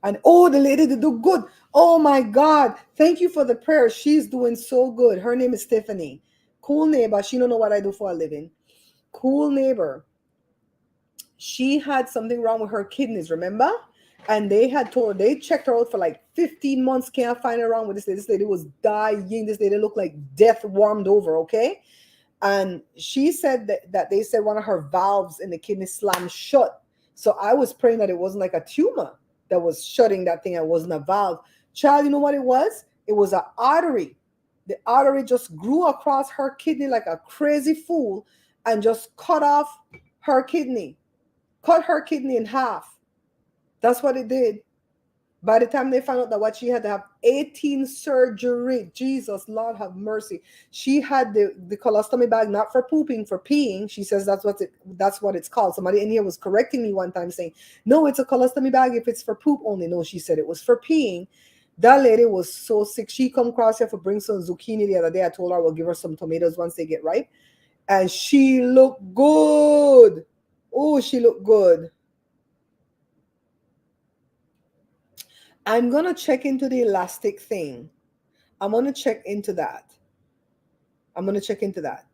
A: And oh, the lady did do good. Oh my God. Thank you for the prayer. She's doing so good. Her name is Tiffany. Cool neighbor. She don't know what I do for a living. Cool neighbor. She had something wrong with her kidneys, remember? And they had told her, they checked her out for like 15 months, can't find her wrong with this lady. This lady was dying. This lady looked like death warmed over, okay? And she said that they said one of her valves in the kidney slammed shut. So I was praying that it wasn't like a tumor that was shutting that thing. It wasn't a valve. Child, you know what it was? It was an artery. The artery just grew across her kidney like a crazy fool and just cut off her kidney. Cut her kidney in half. That's what it did. By the time they found out that what she had to have 18 surgery, Jesus, Lord have mercy. She had the colostomy bag not for pooping, for peeing. She says that's what it's called. Somebody in here was correcting me one time saying, no, it's a colostomy bag if it's for poop only. No, she said it was for peeing. That lady was so sick. She come across here for bring some zucchini the other day. I told her I will give her some tomatoes once they get ripe. And she looked good. Oh, she looked good. I'm going to check into the elastic thing. I'm going to check into that. I'm going to check into that.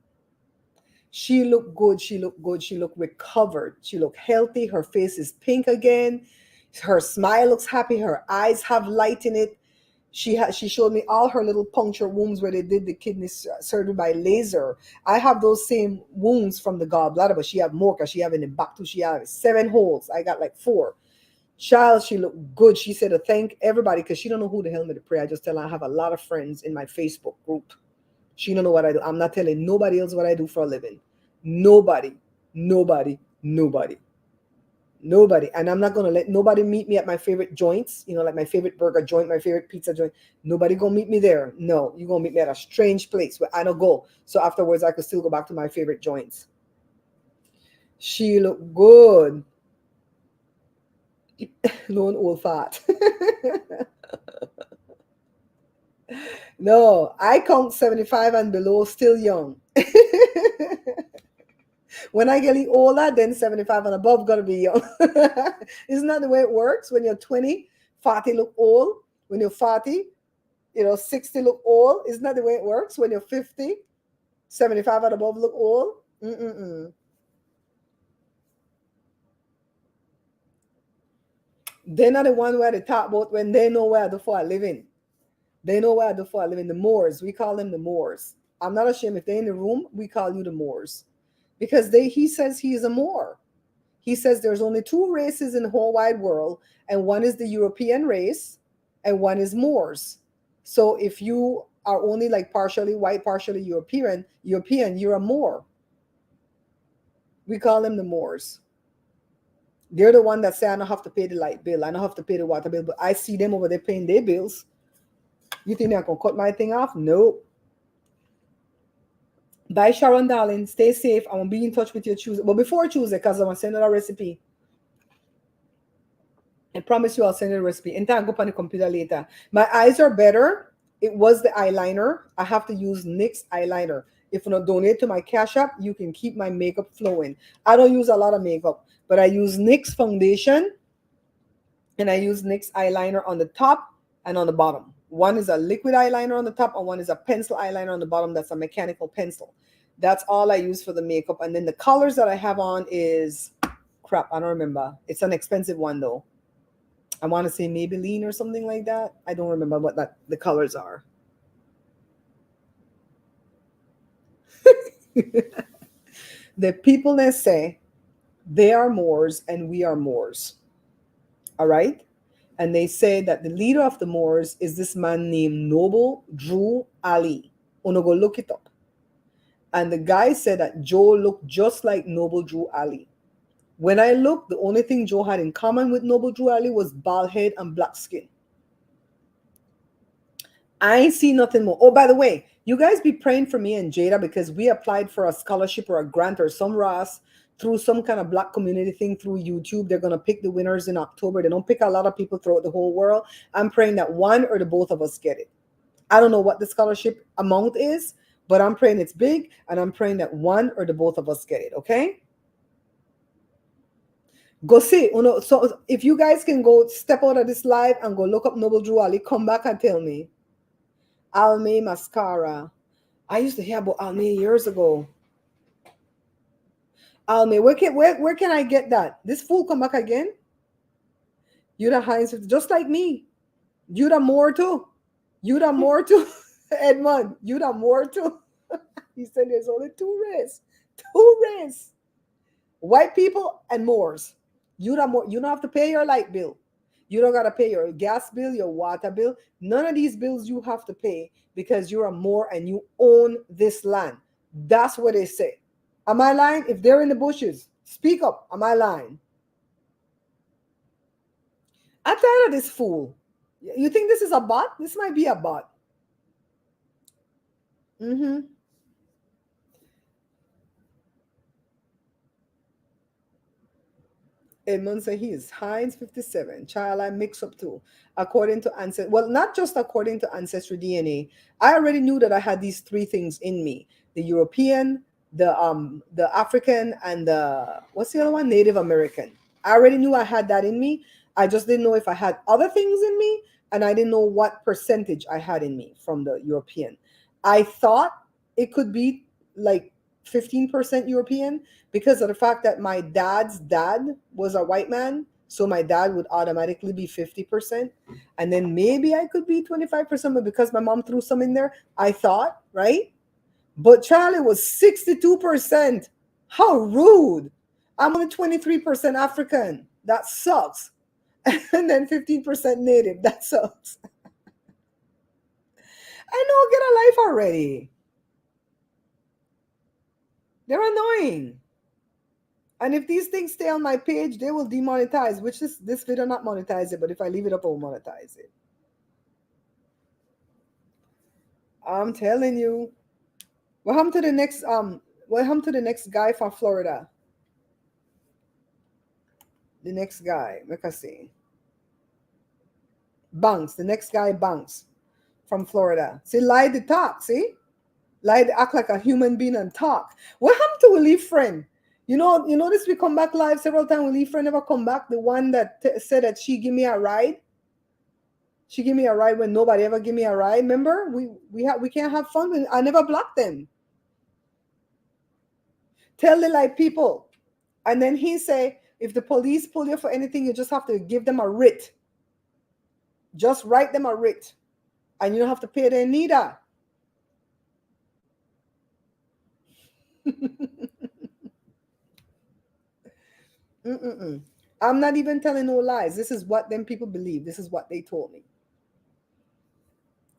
A: She looked good. She looked good. She looked recovered. She looked healthy. Her face is pink again. Her smile looks happy. Her eyes have light in it. She showed me all her little puncture wounds where they did the kidney surgery by laser. I have those same wounds from the gallbladder, but she have more because she have in the back too. She have 7 holes. I got like 4. Child, she looked good. She said to thank everybody because she don't know who the hell me to pray. I just tell her I have a lot of friends in my Facebook group. She don't know what I do. I'm not telling nobody else what I do for a living. Nobody, nobody, nobody, nobody. And I'm not gonna let nobody meet me at my favorite joints. You know, like my favorite burger joint, my favorite pizza joint. Nobody gonna meet me there. No, you gonna meet me at a strange place where I don't go. So afterwards, I could still go back to my favorite joints. She looked good. Lone old fat. No, I count 75 and below still young. When I get older, then 75 and above gotta be young. Isn't that the way it works? When you're 20, 40 look old. When you're 40, 60 look old. Isn't that the way it works? When you're 50, 75 and above look old. Mm-mm-mm. They're not the one where they talk about when they know where to for a living. They know where to for a living. The Moors, we call them the Moors. I'm not ashamed. If they're in the room, we call you the Moors. Because he says he is a Moor. He says there's only 2 races in the whole wide world, and one is the European race, and one is Moors. So if you are only like partially white, partially European, you're a Moor. We call them the Moors. They're the one that say I don't have to pay the light bill, I don't have to pay the water bill, but I see them over there paying their bills. You think they're gonna cut my thing off? Nope. Bye, Sharon, darling. Stay safe. I'm gonna be in touch with you Tuesday. But before Tuesday, because I'm gonna send you a recipe. I promise you I'll send you a recipe. And I'll go on the computer later. My eyes are better. It was the eyeliner. I have to use NYX eyeliner. If you don't donate to my Cash App, you can keep my makeup flowing. I don't use a lot of makeup, but I use NYX foundation and I use NYX eyeliner on the top and on the bottom. One is a liquid eyeliner on the top and one is a pencil eyeliner on the bottom. That's a mechanical pencil. That's all I use for the makeup. And then the colors that I have on is crap. I don't remember. It's an expensive one though. I want to say Maybelline or something like that. I don't remember what the colors are. The people that say they are Moors and we are Moors. All right? And they say that the leader of the Moors is this man named Noble Drew Ali. Uno go look it up. And the guy said that Joe looked just like Noble Drew Ali. When I looked, the only thing Joe had in common with Noble Drew Ali was bald head and black skin. I ain't see nothing more. Oh, by the way, you guys be praying for me and Jada because we applied for a scholarship or a grant or some Ross through some kind of black community thing through YouTube. They're going to pick the winners in October. They don't pick a lot of people throughout the whole world. I'm praying that one or the both of us get it. I don't know what the scholarship amount is, but I'm praying it's big and I'm praying that one or the both of us get it. Okay. Go see. So if you guys can go step out of this live and go look up Noble Drew Ali, come back and tell me. Almay mascara. I used to hear about Almay years ago. Almay, where can I get that? This fool come back again? You the Heinz, just like me. You the more too. You the more too. Edmund, you the more too. He said there's only two races. Two races. White people and Moors. You the more. You don't have to pay your light bill. You don't gotta pay your gas bill, your water bill. None of these bills you have to pay because you're a Moor and you own this land. That's what they say. Am I lying? If they're in the bushes, speak up. Am I lying? I'm tired of this fool. You think this is a bot? This might be a bot. Mm-hmm. Edmund said he is Heinz 57. Child, I mix up too. According to Ancestry. Well, not just according to Ancestry DNA. I already knew that I had these three things in me. The European, the African, and the what's the other one? Native American. I already knew I had that in me. I just didn't know if I had other things in me, and I didn't know what percentage I had in me from the European. I thought it could be like 15% European because of the fact that my dad's dad was a white man. So my dad would automatically be 50%. And then maybe I could be 25%, but because my mom threw some in there, I thought, right? But Charlie was 62%. How rude. I'm only 23% African. That sucks. And then 15% native. That sucks. I know, get a life already. They're annoying. And if these things stay on my page, they will demonetize, which this video not monetize it, but if I leave it up, I will monetize it. I'm telling you. Welcome to the next guy from Florida. The next guy, make I see. Banks, the next guy Banks from Florida. See, lie to talk, see? Lie to act like a human being and talk. What happened to Willie friend? You notice we come back live several times. Willie friend never come back. The one that said that she give me a ride. She give me a ride when nobody ever give me a ride. Remember, we can't have fun when I never blocked them. Tell the like people, and then he say, if the police pull you for anything, you just have to give them a writ. Just write them a writ, and you don't have to pay their neither. I'm not even telling no lies. This is what them people believe. This is what they told me.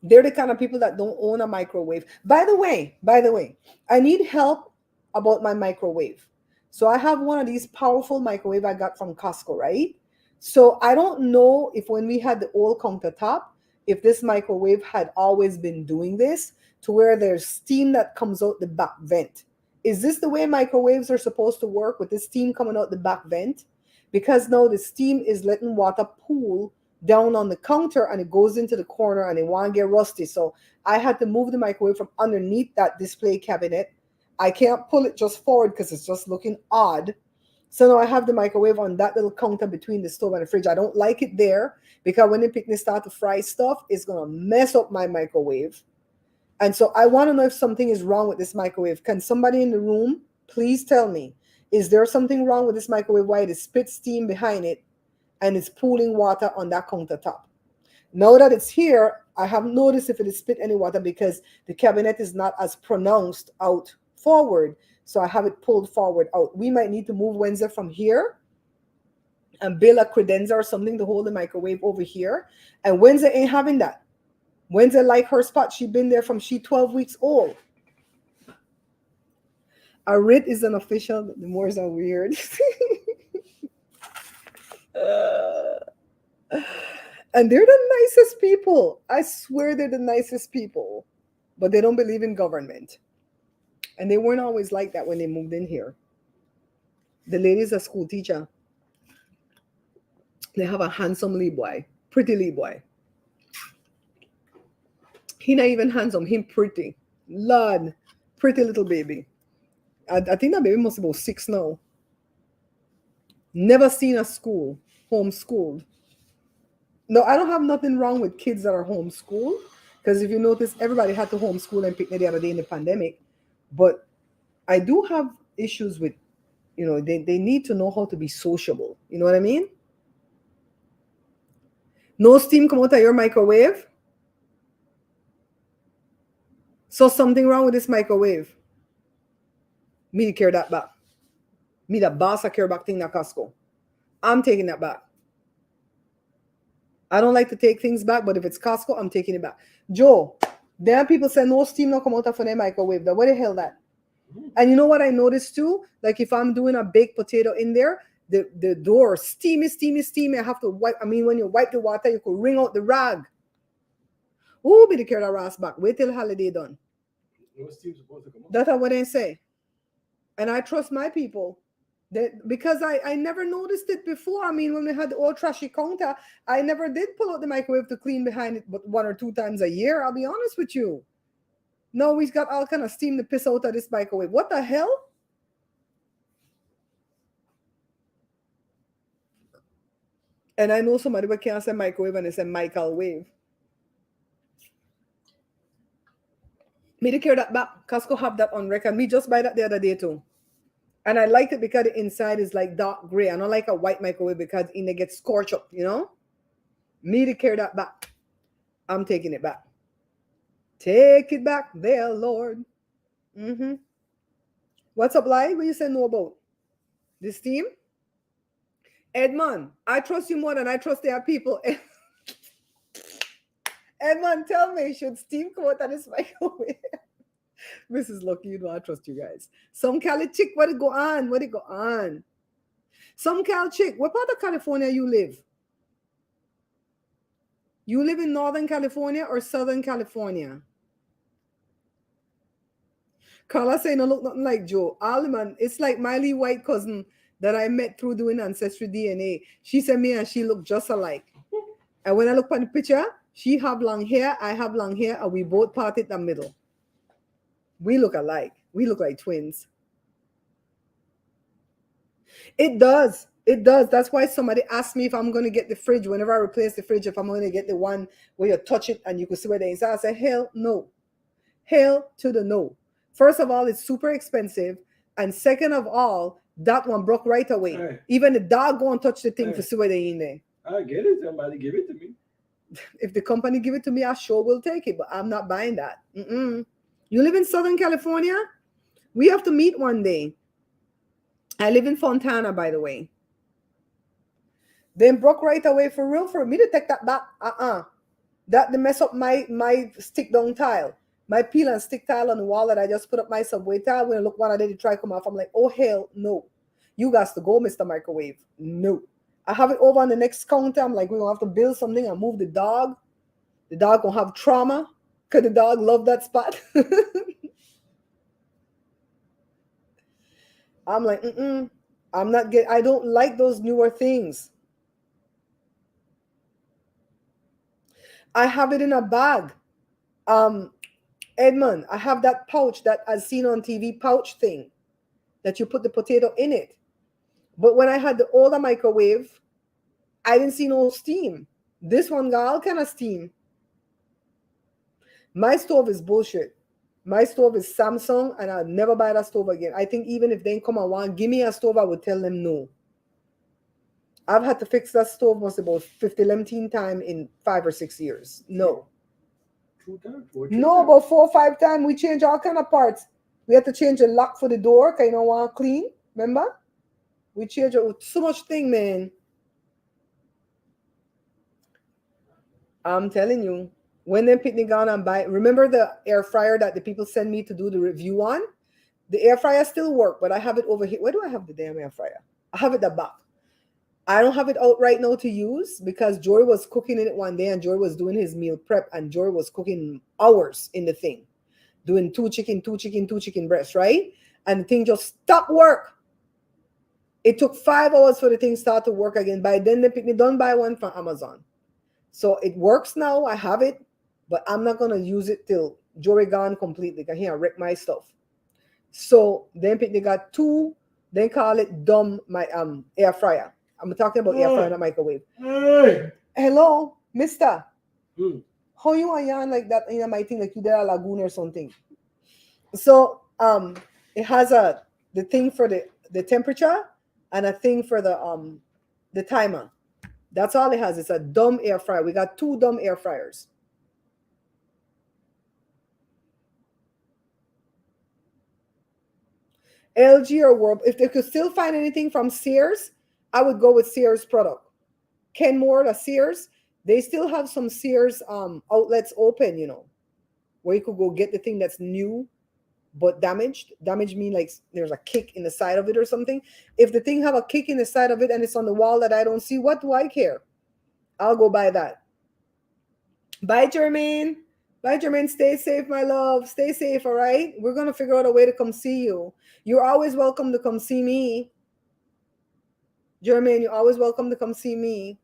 A: They're the kind of people that don't own a microwave. By the way, I need help about my microwave. So I have one of these powerful microwave I got from Costco, right? So I don't know if when we had the old countertop, if this microwave had always been doing this to where there's steam that comes out the back vent. Is this the way microwaves are supposed to work with the steam coming out the back vent? Because now the steam is letting water pool down on the counter and it goes into the corner and it won't get rusty. So I had to move the microwave from underneath that display cabinet. I can't pull it just forward because it's just looking odd. So now I have the microwave on that little counter between the stove and the fridge. I don't like it there because when the picnic start to fry stuff, it's gonna mess up my microwave. And so I want to know if something is wrong with this microwave. Can somebody in the room please tell me, is there something wrong with this microwave? Why it spit steam behind it and it's pooling water on that countertop? Now that it's here, I haven't noticed if it is spit any water because the cabinet is not as pronounced out forward. So I have it pulled forward out. We might need to move Wednesday from here and build a credenza or something to hold the microwave over here. And Wednesday ain't having that. Wednesday like her spot. She been there from she 12 weeks old. A writ is an official. The Moors are weird. And they're the nicest people. I swear they're the nicest people. But they don't believe in government. And they weren't always like that when they moved in here. The lady's a school teacher. They have a handsome Lee boy. Pretty Lee boy. He not even handsome. Him pretty. Lord. Pretty little baby. I think that baby must be about 6 now. Never seen a school. Homeschooled. No, I don't have nothing wrong with kids that are homeschooled. Because if you notice, everybody had to homeschool and picnic the other day in the pandemic. But I do have issues with, they need to know how to be sociable. You know what I mean? No steam come out of your microwave. So something wrong with this microwave. Me to carry that back. Me the boss I carry back thing at Costco. I'm taking that back. I don't like to take things back, but if it's Costco, I'm taking it back. Joe, there are people say no steam no come out of their microwave. What the hell that? And you know what I noticed too? Like if I'm doing a baked potato in there, the door steamy. I have to wipe. I mean, when you wipe the water, you could wring out the rag. Who be the carry the ras back? Wait till holiday done.
D: No steam's supposed to come out.
A: That's what I say. And I trust my people. Because I never noticed it before. I mean, when we had the old trashy counter, I never did pull out the microwave to clean behind it, but 1 or 2 times a year. I'll be honest with you. No, we've got all kind of steam to piss out of this microwave. What the hell? And I know somebody who can't say microwave and they say microwave. Me to carry that back. Costco have that on record. Me just buy that the other day too. And I like it because the inside is like dark gray. I don't like a white microwave because it gets scorched up, Me to carry that back. I'm taking it back. Take it back there, Lord. What's up, Live? What you say no about? This team? Edmond, I trust you more than I trust their people. Edmond, tell me, should steam come out of this microwave? Mrs. Lucky, you know I trust you guys. Some Cali chick, what it go on? Some Cal chick, what part of California you live? You live in Northern California or Southern California? Carla saying no look nothing like Joe. Alman, it's like Miley white cousin that I met through doing Ancestry DNA. She said me and she look just alike. And when I look at the picture, she have long hair, I have long hair, and we both parted the middle. We look alike. We look like twins. It does. It does. That's why somebody asked me if I'm going to get the fridge. Whenever I replace the fridge, if I'm going to get the one where you touch it and you can see where the inside. I say, hell no. Hell to the no. First of all, it's super expensive. And second of all, that one broke right away.
D: Hey.
A: Even the dog go and touch the thing
D: Hey.
A: to see where they in there.
D: I get it. Somebody give it to me.
A: If the company give it to me, I sure will take it. But I'm not buying that. You live in Southern California? We have to meet one day. I live in Fontana, by the way. Then broke right away for real for me to take that back. That they mess up my stick down tile. My peel and stick tile on the wall that I just put up my subway tile. When I look one, I did try come off. I'm like, oh hell no. You got to go, Mr. Microwave. No. I have it over on the next counter. I'm like, we're gonna have to build something and move the dog. The dog gonna have trauma because the dog love that spot. I'm like, mm-mm, I'm not get. I don't like those newer things. I have it in a bag. Um, Edmund, I have that pouch that I've seen on TV pouch thing that you put the potato in it. But when I had the older microwave, I didn't see no steam. This one got all kind of steam. My stove is bullshit. My stove is Samsung, and I'll never buy that stove again. I think even if they come and want give me a stove, I would tell them no. I've had to fix that stove most about 50 17 times in 5 or 6 years. No.
D: 2 times, 4
A: No,
D: times.
A: about 4 or 5 times. We change all kind of parts. We had to change the lock for the door because you don't want to clean. Remember? We change it with so much thing, man. I'm telling you. When them picnic gone and buy, remember the air fryer that the people send me to do the review on? The air fryer still work, but I have it over here. Where do I have the damn air fryer? I have it the back. I don't have it out right now to use because Jory was cooking in it one day and Jory was doing his meal prep and Jory was cooking hours in the thing, doing two chicken breasts, right? And the thing just stopped work. It took 5 hours for the thing start to work again. By then, they picked me. Don't buy one from Amazon. So it works now. I have it, but I'm not gonna use it till Jory gone completely. Cause here I wreck my stuff. So then they got two. They call it dumb my air fryer. I'm talking about air fryer, not microwave.
D: Hey!
A: Hello, Mister.
D: Hmm.
A: How you want yarn like that in my thing like you did a lagoon or something? So it has a the thing for the temperature and a thing for the timer. That's all it has. It's a dumb air fryer. We got two dumb air fryers. LG or World. If they could still find anything from Sears, I would go with Sears product. Kenmore, the Sears, they still have some Sears outlets open, where you could go get the thing that's new but damaged. Damaged mean like there's a kick in the side of it or something. If the thing have a kick in the side of it and it's on the wall that I don't see, what do I care? I'll go buy that. Bye, Jermaine. Bye, Jermaine. Stay safe, my love. Stay safe, all right? We're going to figure out a way to come see you. You're always welcome to come see me. Jermaine, you're always welcome to come see me.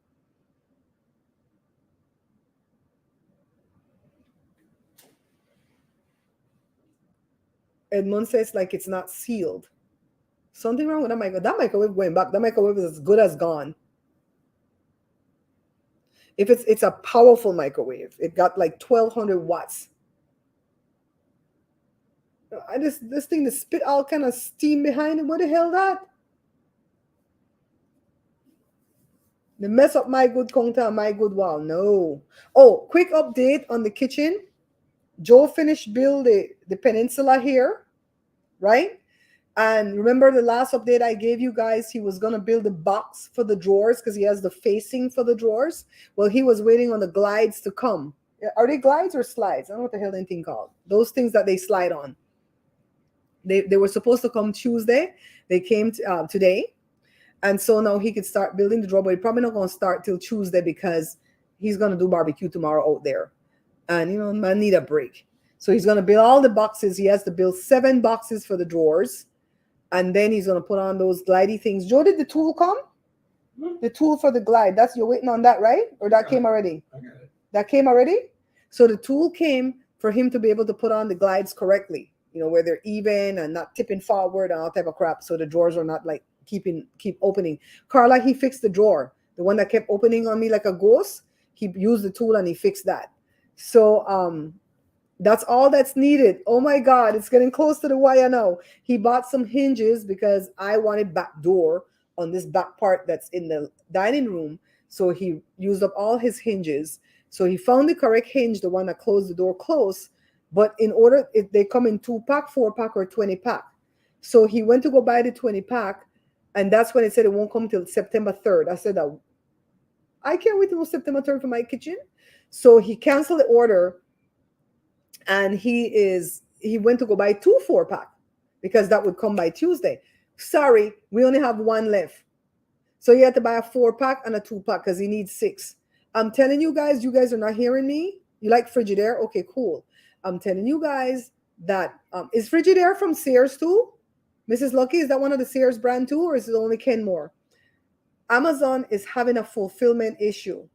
A: Edmund says like it's not sealed. Something wrong with that microwave. That microwave going back. That microwave is as good as gone. If it's a powerful microwave, it got like 1200 watts. This thing that spit all kind of steam behind it. What the hell that? They mess up my good counter and my good wall. No. Oh, quick update on the kitchen. Joe finished build the peninsula here, right? And remember the last update I gave you guys, he was going to build a box for the drawers because he has the facing for the drawers. Well, he was waiting on the glides to come. Are they glides or slides? I don't know what the hell anything called. Those things that they slide on. They were supposed to come Tuesday. They came today. And so now he could start building the drawer, but he's probably not going to start till Tuesday because he's going to do barbecue tomorrow out there. And, I need a break. So he's going to build all the boxes. He has to build 7 boxes for the drawers. And then he's going to put on those glidey things. Joe, did the tool come? The tool for the glide. You're waiting on that, right? Or that came already?
D: I got it.
A: That came already? So the tool came for him to be able to put on the glides correctly, where they're even and not tipping forward and all type of crap. So the drawers are not like keep opening. Carla, he fixed the drawer. The one that kept opening on me like a ghost, he used the tool and he fixed that. So that's all that's needed. Oh my God, it's getting close to the wire now. He bought some hinges because I wanted back door on this back part that's in the dining room. So he used up all his hinges. So he found the correct hinge, the one that closed the door close. But in order, if they come in 2-pack, 4-pack, or 20-pack. So he went to go buy the 20-pack. And that's when it said it won't come till September 3rd. I said, I can't wait till September 3rd for my kitchen. So he canceled the order. And he went to go buy 2 4-pack because that would come by Tuesday. Sorry, we only have 1 left. So he had to buy a 4-pack and a 2-pack because he needs 6. I'm telling you guys are not hearing me. You like Frigidaire? Okay, cool. I'm telling you guys that is Frigidaire from Sears too? Mrs. Lucky, is that one of the Sears brand too, or is it only Kenmore? Amazon is having a fulfillment issue.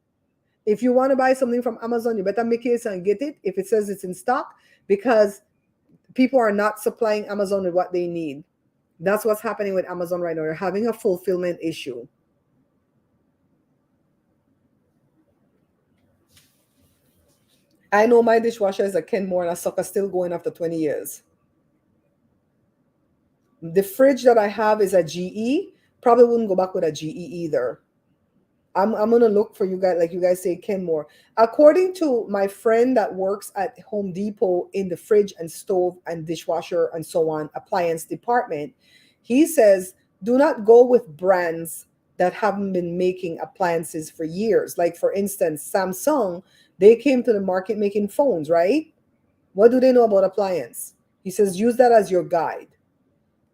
A: If you want to buy something from Amazon, you better make it and get it if it says it's in stock, because people are not supplying Amazon with what they need. That's what's happening with Amazon right now. They're having a fulfillment issue. I know my dishwasher is a Kenmore and a sucker still going after 20 years. The fridge that I have is a GE. Probably wouldn't go back with a GE either. I'm gonna look for you guys, like you guys say, Kenmore. According to my friend that works at Home Depot in the fridge and stove and dishwasher and so on appliance department, he says do not go with brands that haven't been making appliances for years. Like for instance, Samsung, they came to the market making phones, right? What do they know about appliance? He says use that as your guide.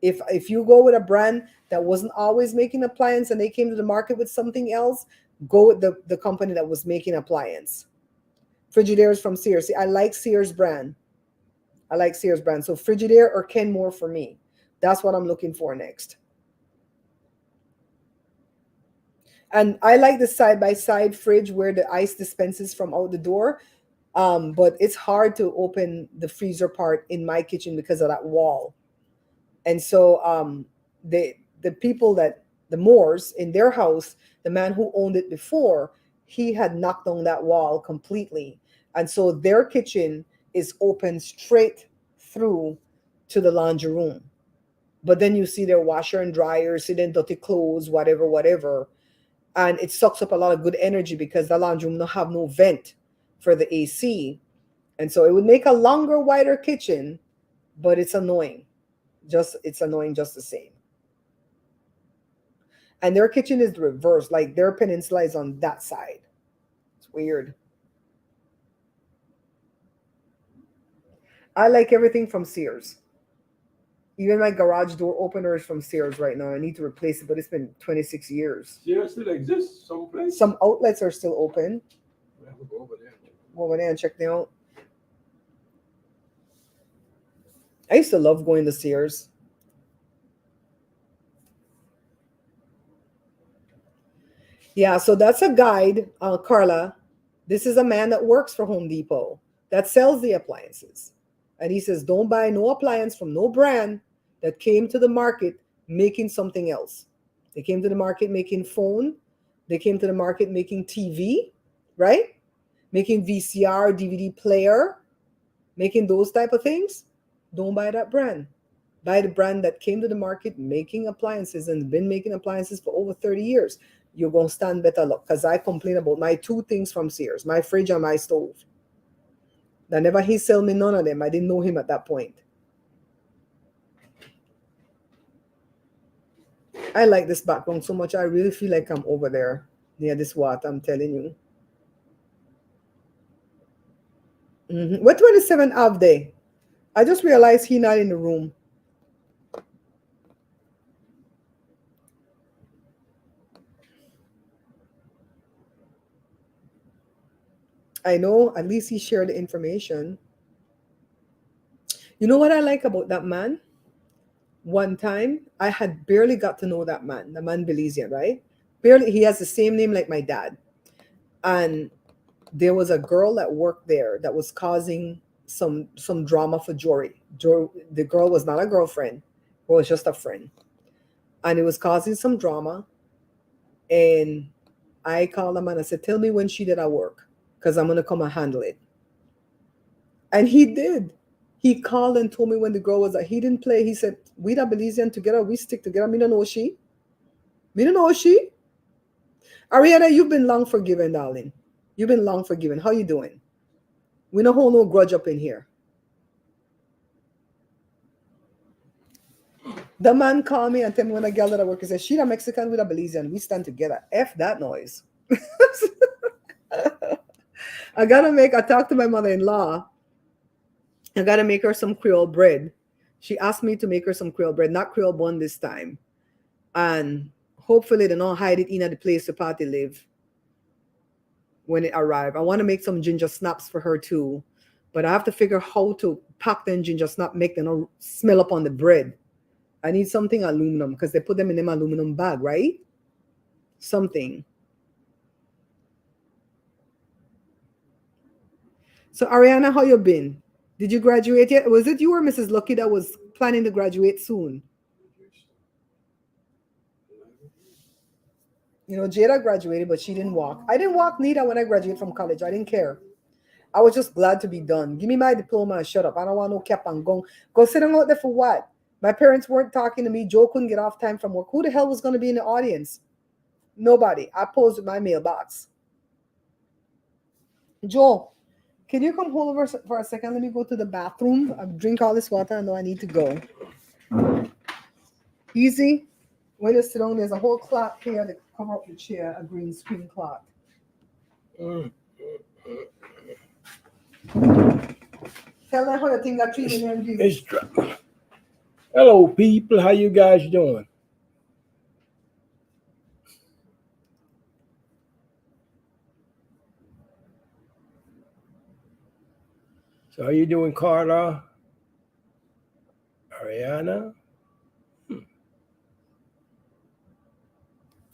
A: If you go with a brand that wasn't always making appliance and they came to the market with something else, go with the company that was making appliance. Frigidaire is from Sears. See, I like Sears brand. I like Sears brand. So Frigidaire or Kenmore for me. That's what I'm looking for next. And I like the side by side fridge where the ice dispenses from out the door. But it's hard to open the freezer part in my kitchen because of that wall. And so the people that the Moores in their house, the man who owned it before, he had knocked down that wall completely. And so their kitchen is open straight through to the laundry room. But then you see their washer and dryer, see their dirty clothes, whatever, whatever. And it sucks up a lot of good energy because the laundry room don't have no vent for the AC. And so it would make a longer, wider kitchen, but it's annoying. It's annoying just the same. And their kitchen is the reverse, like their peninsula is on that side. It's weird. I like everything from Sears. Even my garage door opener is from Sears right now. I need to replace it, but it's been 26 years.
D: Sears still exists someplace?
A: Some outlets are still open.
D: We have to go over there.
A: Go over there and check them out. I used to love going to Sears. Yeah, so that's a guide, Carla. This is a man that works for Home Depot that sells the appliances. And he says, don't buy no appliance from no brand that came to the market making something else. They came to the market making phone. They came to the market making TV, right? Making VCR, DVD player, making those type of things. Don't buy that brand. Buy the brand that came to the market making appliances and been making appliances for over 30 years. You're going to stand better luck, because I complain about my two things from Sears, my fridge and my stove. That never he sell me none of them. I didn't know him at that point. I like this background so much. I really feel like I'm over there near this water. I'm telling you. What 27 Ave Day? I just realized he not in the room. I know at least he shared the information. You know what I like about that man? One time I had barely got to know that man, the man Belizean, right? Barely. He has the same name like my dad. And there was a girl that worked there that was causing some drama for Jory. The girl was not a girlfriend, it was just a friend. And it was causing some drama. And I called him and I said, tell me when she did at work, because I'm gonna come and handle it. And he did. He called and told me when the girl was like, he didn't play. He said, we that Belizean together, we stick together. Me don't know she. Me don't know she. Ariana, you've been long forgiven, darling. You've been long forgiven. How you doing? We don't hold no grudge up in here. The man called me and tell me when a girl that I work, he said, she a Mexican with a Belizean. We stand together. F that noise. I talked to my mother-in-law. I gotta make her some Creole bread. She asked me to make her some Creole bread, not Creole bun this time. And hopefully they don't hide it in at the place the party live. when it arrives. I want to make some ginger snaps for her too, but I have to figure how to pack them ginger snap, make them not smell up on the bread. I need something aluminum because they put them in them aluminum bag, right? Something. So Ariana, how you been? Did you graduate yet? Was it you or Mrs. Lucky that was planning to graduate soon? You know, Jada graduated, but she didn't walk. I didn't walk neither when I graduated from college. I didn't care. I was just glad to be done. Give me my diploma and shut up. I don't want no cap and gong. Go sit down out there for what? My parents weren't talking to me. Joe couldn't get off time from work. Who the hell was going to be in the audience? Nobody. I posed with my mailbox. Joe, can you come hold over for a second? Let me go to the bathroom. I drink all this water. I know I need to go. Easy. When you sit down, there's a whole cloth here to cover up the chair, a green screen cloth. Tell them how you think that 3 million views.
D: Hello, people. How you guys doing? So how you doing, Carla? Ariana?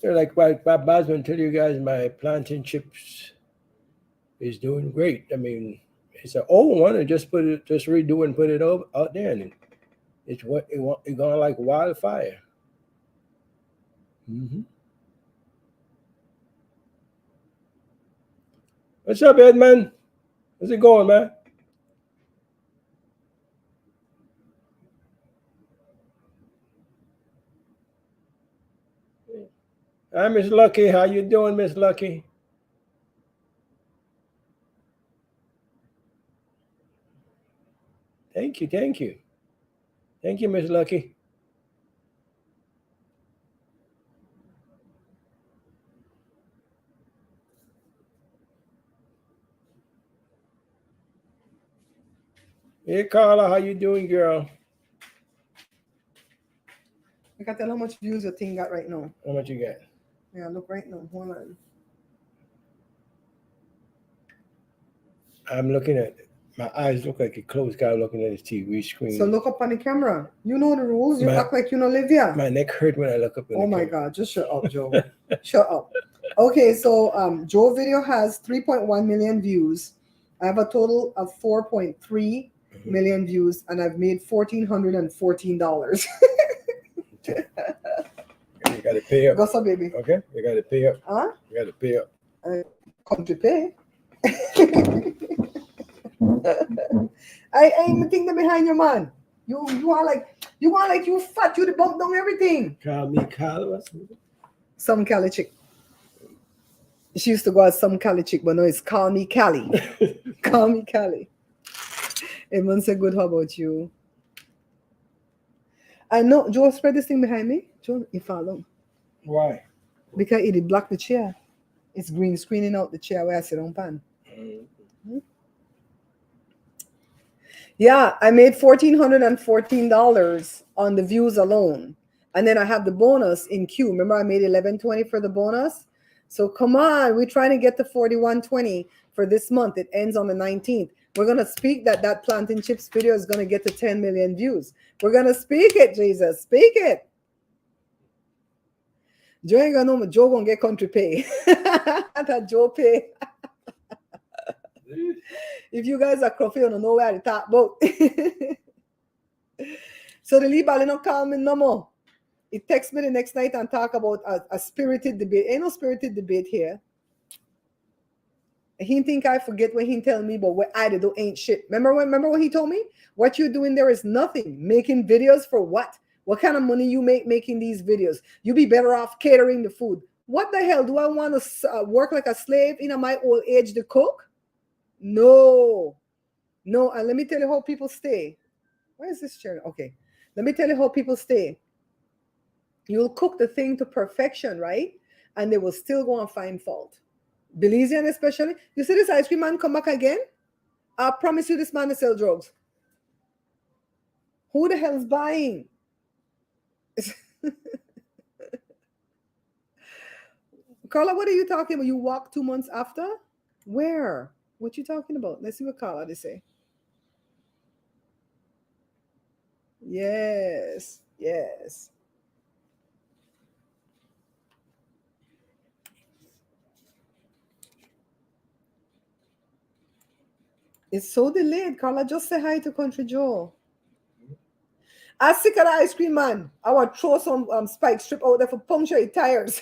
D: So like Bob Bosman tell you guys, my plantain chips is doing great. I mean, it's an old one, and just redo and put it out there, and it's going like wildfire. Mm-hmm. What's up, Edmund? How's it going, man? Hi, Miss Lucky. How you doing, Miss Lucky? Thank you, thank you. Thank you, Miss Lucky. Hey, Carla, how you doing, girl?
A: I can tell how much views your thing got right now.
D: How much you got?
A: Yeah, look right now. Hold on.
D: I'm looking at it. My eyes look like a closed guy looking at his TV screen.
A: So look up on the camera. You know the rules. You act like you know Livia.
D: My neck hurt when I look up in
A: Oh
D: the
A: my
D: camera.
A: God, just shut up, Joe. Shut up. Okay, so Joe video has 3.1 million views. I have a total of 4.3 million views, and I've made $1,414.
D: You got to pay up.
A: Go so, baby.
D: Okay, you got to pay up.
A: Huh?
D: You got to pay up.
A: Come to pay. I ain't the thing that behind your man. You are like you fat. You the bump down everything.
D: Call me Carla.
A: Some Cali chick. She used to go as some Cali chick, but no, it's call me Cali. Call me Cali. Everyone said good. How about you? I know. Joe, spread this thing behind me. Joe, you follow.
D: Why?
A: Because it did block the chair. It's green screening out the chair where I sit on pan. Mm-hmm. Yeah, I made $1,414 on the views alone. And then I have the bonus in queue. Remember, I made $11.20 for the bonus. So come on, we're trying to get to $41.20 for this month. It ends on the 19th. We're gonna speak that plantain chips video is gonna get to 10 million views. We're gonna speak it, Jesus. Speak it. Joe ain't gonna know, Joe gonna get country pay. That Joe pay. If you guys are coffee, you don't know where to talk about. So the lead ball not call me no more. He text me the next night and talk about a spirited debate. Ain't no spirited debate here. He think I forget what he tell me, but what I do ain't shit. Remember what he told me? What you doing there is nothing. Making videos for what? What kind of money you make making these videos? You be better off catering the food. What the hell? Do I want to work like a slave in my old age to cook? No. And let me tell you how people stay. Where is this chair? Okay. Let me tell you how people stay. You'll cook the thing to perfection, right? And they will still go and find fault. Belizean especially. You see this ice cream man come back again? I promise you this man will sell drugs. Who the hell is buying? Carla, what are you talking about? You walk 2 months after? Where? What you talking about? Let's see what Carla they say. Yes, yes. It's so delayed. Carla, just say hi to Country Joe. I sick of the ice cream man. I want to throw some spike strip out there for puncture your tires.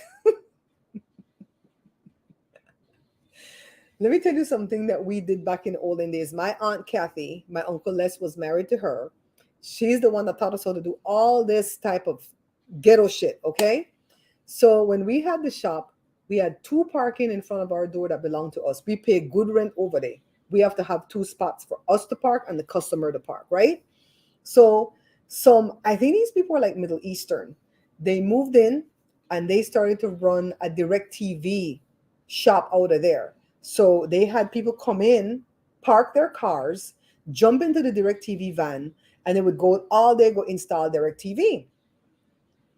A: Let me tell you something that we did back in the olden days. My aunt Kathy, my uncle Les was married to her. She's the one that taught us how to do all this type of ghetto shit. Okay. So when we had the shop, we had two parking in front of our door that belonged to us. We pay good rent over there. We have to have two spots for us to park and the customer to park, right? So I think these people are like Middle Eastern. They moved in and they started to run a direct TV shop out of there. So they had people come in, park their cars, jump into the direct TV van, and they would go all day, go install direct TV.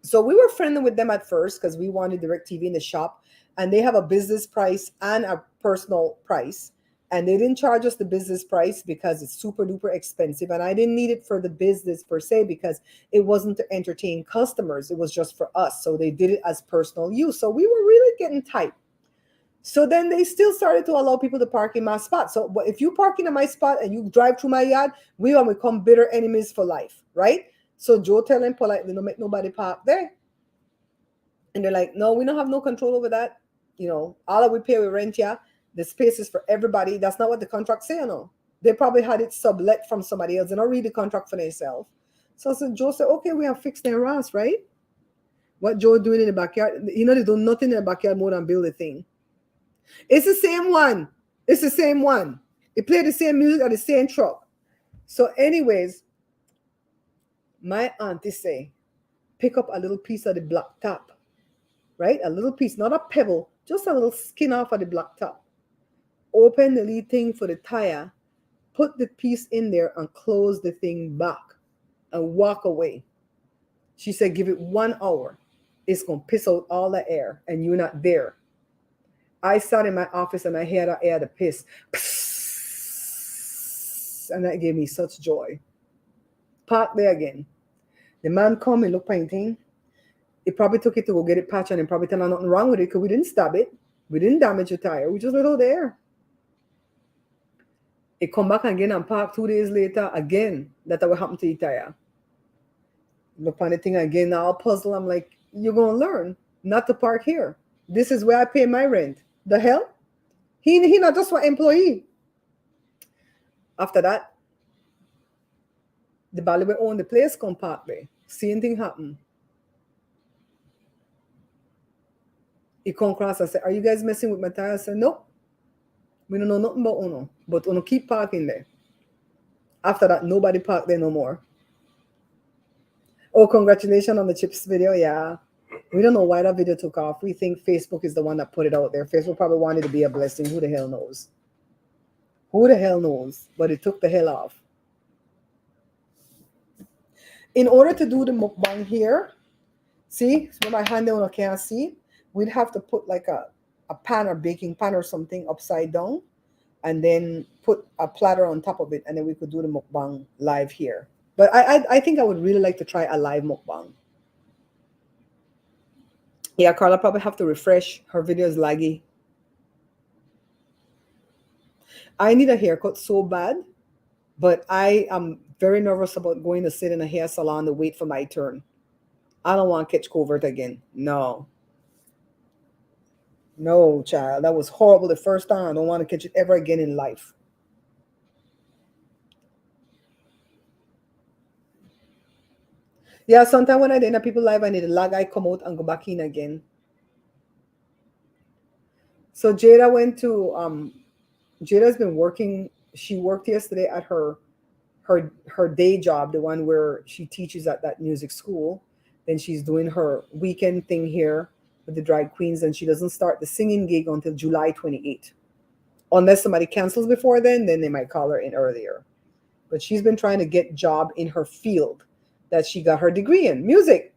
A: So we were friendly with them at first because we wanted direct TV in the shop, and they have a business price and a personal price. And they didn't charge us the business price because it's super duper expensive. And I didn't need it for the business per se because it wasn't to entertain customers. It was just for us. So they did it as personal use. So we were really getting tight. So then they still started to allow people to park in my spot. So if you park in my spot and you drive through my yard, we will become bitter enemies for life, right? So Joe tell them politely, don't make nobody park there. And they're like, no, we don't have no control over that. All that we pay, we rent, yeah. The space is for everybody. That's not what the contract say, no. They probably had it sublet from somebody else. They don't read the contract for themselves. So Joe said, okay, we have fixed their ass, right? What Joe doing in the backyard? They do nothing in the backyard more than build a thing. It's the same one. It's the same one. It played the same music on the same truck. So, anyways, my auntie say, pick up a little piece of the black top, right? A little piece, not a pebble, just a little skin off of the black top. Open the little thing for the tire, put the piece in there and close the thing back and walk away. She said, give it 1 hour. It's going to piss out all the air and you're not there. I sat in my office and I heard that air to piss. And that gave me such joy. Park there again. The man come and look painting. He probably took it to go get it patched and probably tell her nothing wrong with it because we didn't stab it. We didn't damage the tire. We just let out the air. It come back again and park 2 days later again. That will happen to the tire. Look on the thing again. Now I'll puzzle. I'm like, you're going to learn not to park here. This is where I pay my rent. The hell? He not just one employee. After that, the Bali will own the place come park there. Same thing happen. He come across and say, are you guys messing with my tire? I said, nope. We don't know nothing about Uno. But Uno keep parking there. After that, nobody parked there no more. Oh, congratulations on the chips video. Yeah. We don't know why that video took off. We think Facebook is the one that put it out there. Facebook probably wanted to be a blessing. Who the hell knows? Who the hell knows? But it took the hell off. In order to do the mukbang here, see, with my hand down, I can't see. We'd have to put like a pan or baking pan or something upside down and then put a platter on top of it. And then we could do the mukbang live here. But I think I would really like to try a live mukbang. Yeah, Carla probably have to refresh. Her video is laggy. I need a haircut so bad, but I am very nervous about going to sit in a hair salon to wait for my turn. I don't want to catch COVID again. No. No, child. That was horrible the first time. I don't want to catch it ever again in life. Yeah, sometimes when I did people live, I need a lag eye come out and go back in again. So Jada's been working. She worked yesterday at her day job, the one where she teaches at that music school. Then she's doing her weekend thing here with the drag queens, and she doesn't start the singing gig until July 28th. Unless somebody cancels before then they might call her in earlier. But she's been trying to get job in her field that she got her degree in, music.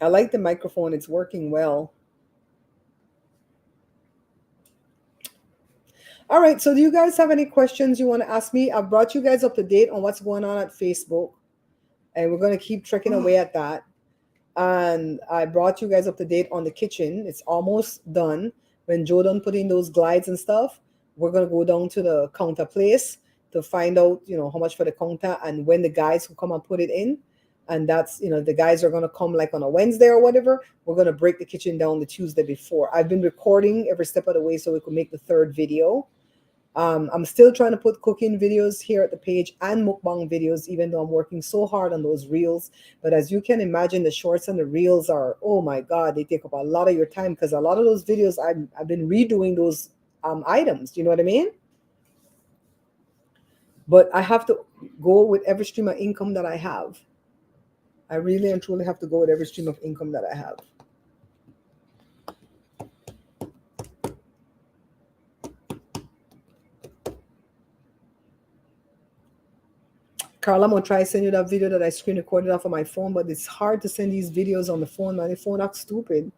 A: I like the microphone. It's working well. All right. So, do you guys have any questions you want to ask me? I've brought you guys up to date on what's going on at Facebook, and we're going to keep trekking away at that. And I brought you guys up to date on the kitchen. It's almost done. When Joe done putting those glides and stuff, we're gonna go down to the counter place to find out, how much for the counter and when the guys who come and put it in. And that's, the guys are gonna come like on a Wednesday or whatever. We're gonna break the kitchen down the Tuesday before. I've been recording every step of the way so we could make the third video. I'm still trying to put cooking videos here at the page and mukbang videos, even though I'm working so hard on those reels. But as you can imagine, the shorts and the reels are, oh my God, they take up a lot of your time because a lot of those videos, I've been redoing those items. You know what I mean? But I have to go with every stream of income that I have. I really and truly have to go with every stream of income that I have. Carl, I'm gonna try to send you that video that I screen recorded off of my phone, but it's hard to send these videos on the phone, man. The phone acts stupid.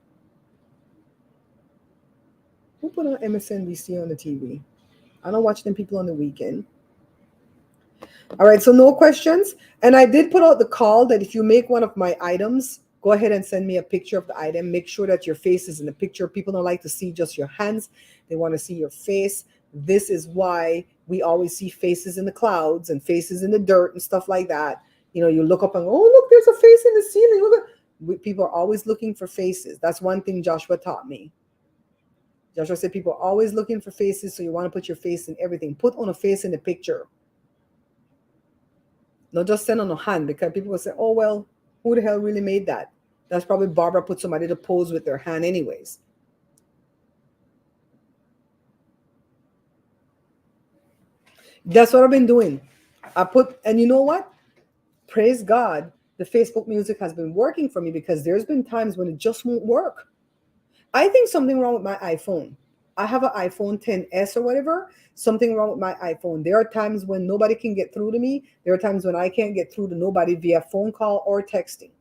A: Who put on MSNBC on the TV? I don't watch them people on the weekend. All right, so no questions. And I did put out the call that if you make one of my items, go ahead and send me a picture of the item. Make sure that your face is in the picture. People don't like to see just your hands. They want to see your face. This is why we always see faces in the clouds and faces in the dirt and stuff like that. You look up and, oh, look, there's a face in the ceiling. Look, people are always looking for faces. That's one thing Joshua taught me. Joshua said people are always looking for faces, so you want to put your face in everything. Put on a face in the picture. Not just send on a hand, because people will say, oh, well, who the hell really made that? That's probably Barbara put somebody to pose with their hand anyways. That's what I've been doing. And you know what? Praise God, the Facebook music has been working for me because there's been times when it just won't work. I think something wrong with my iPhone. I have an iPhone 10s or whatever. Something wrong with my iPhone. There are times when nobody can get through to me. There are times when I can't get through to nobody via phone call or texting.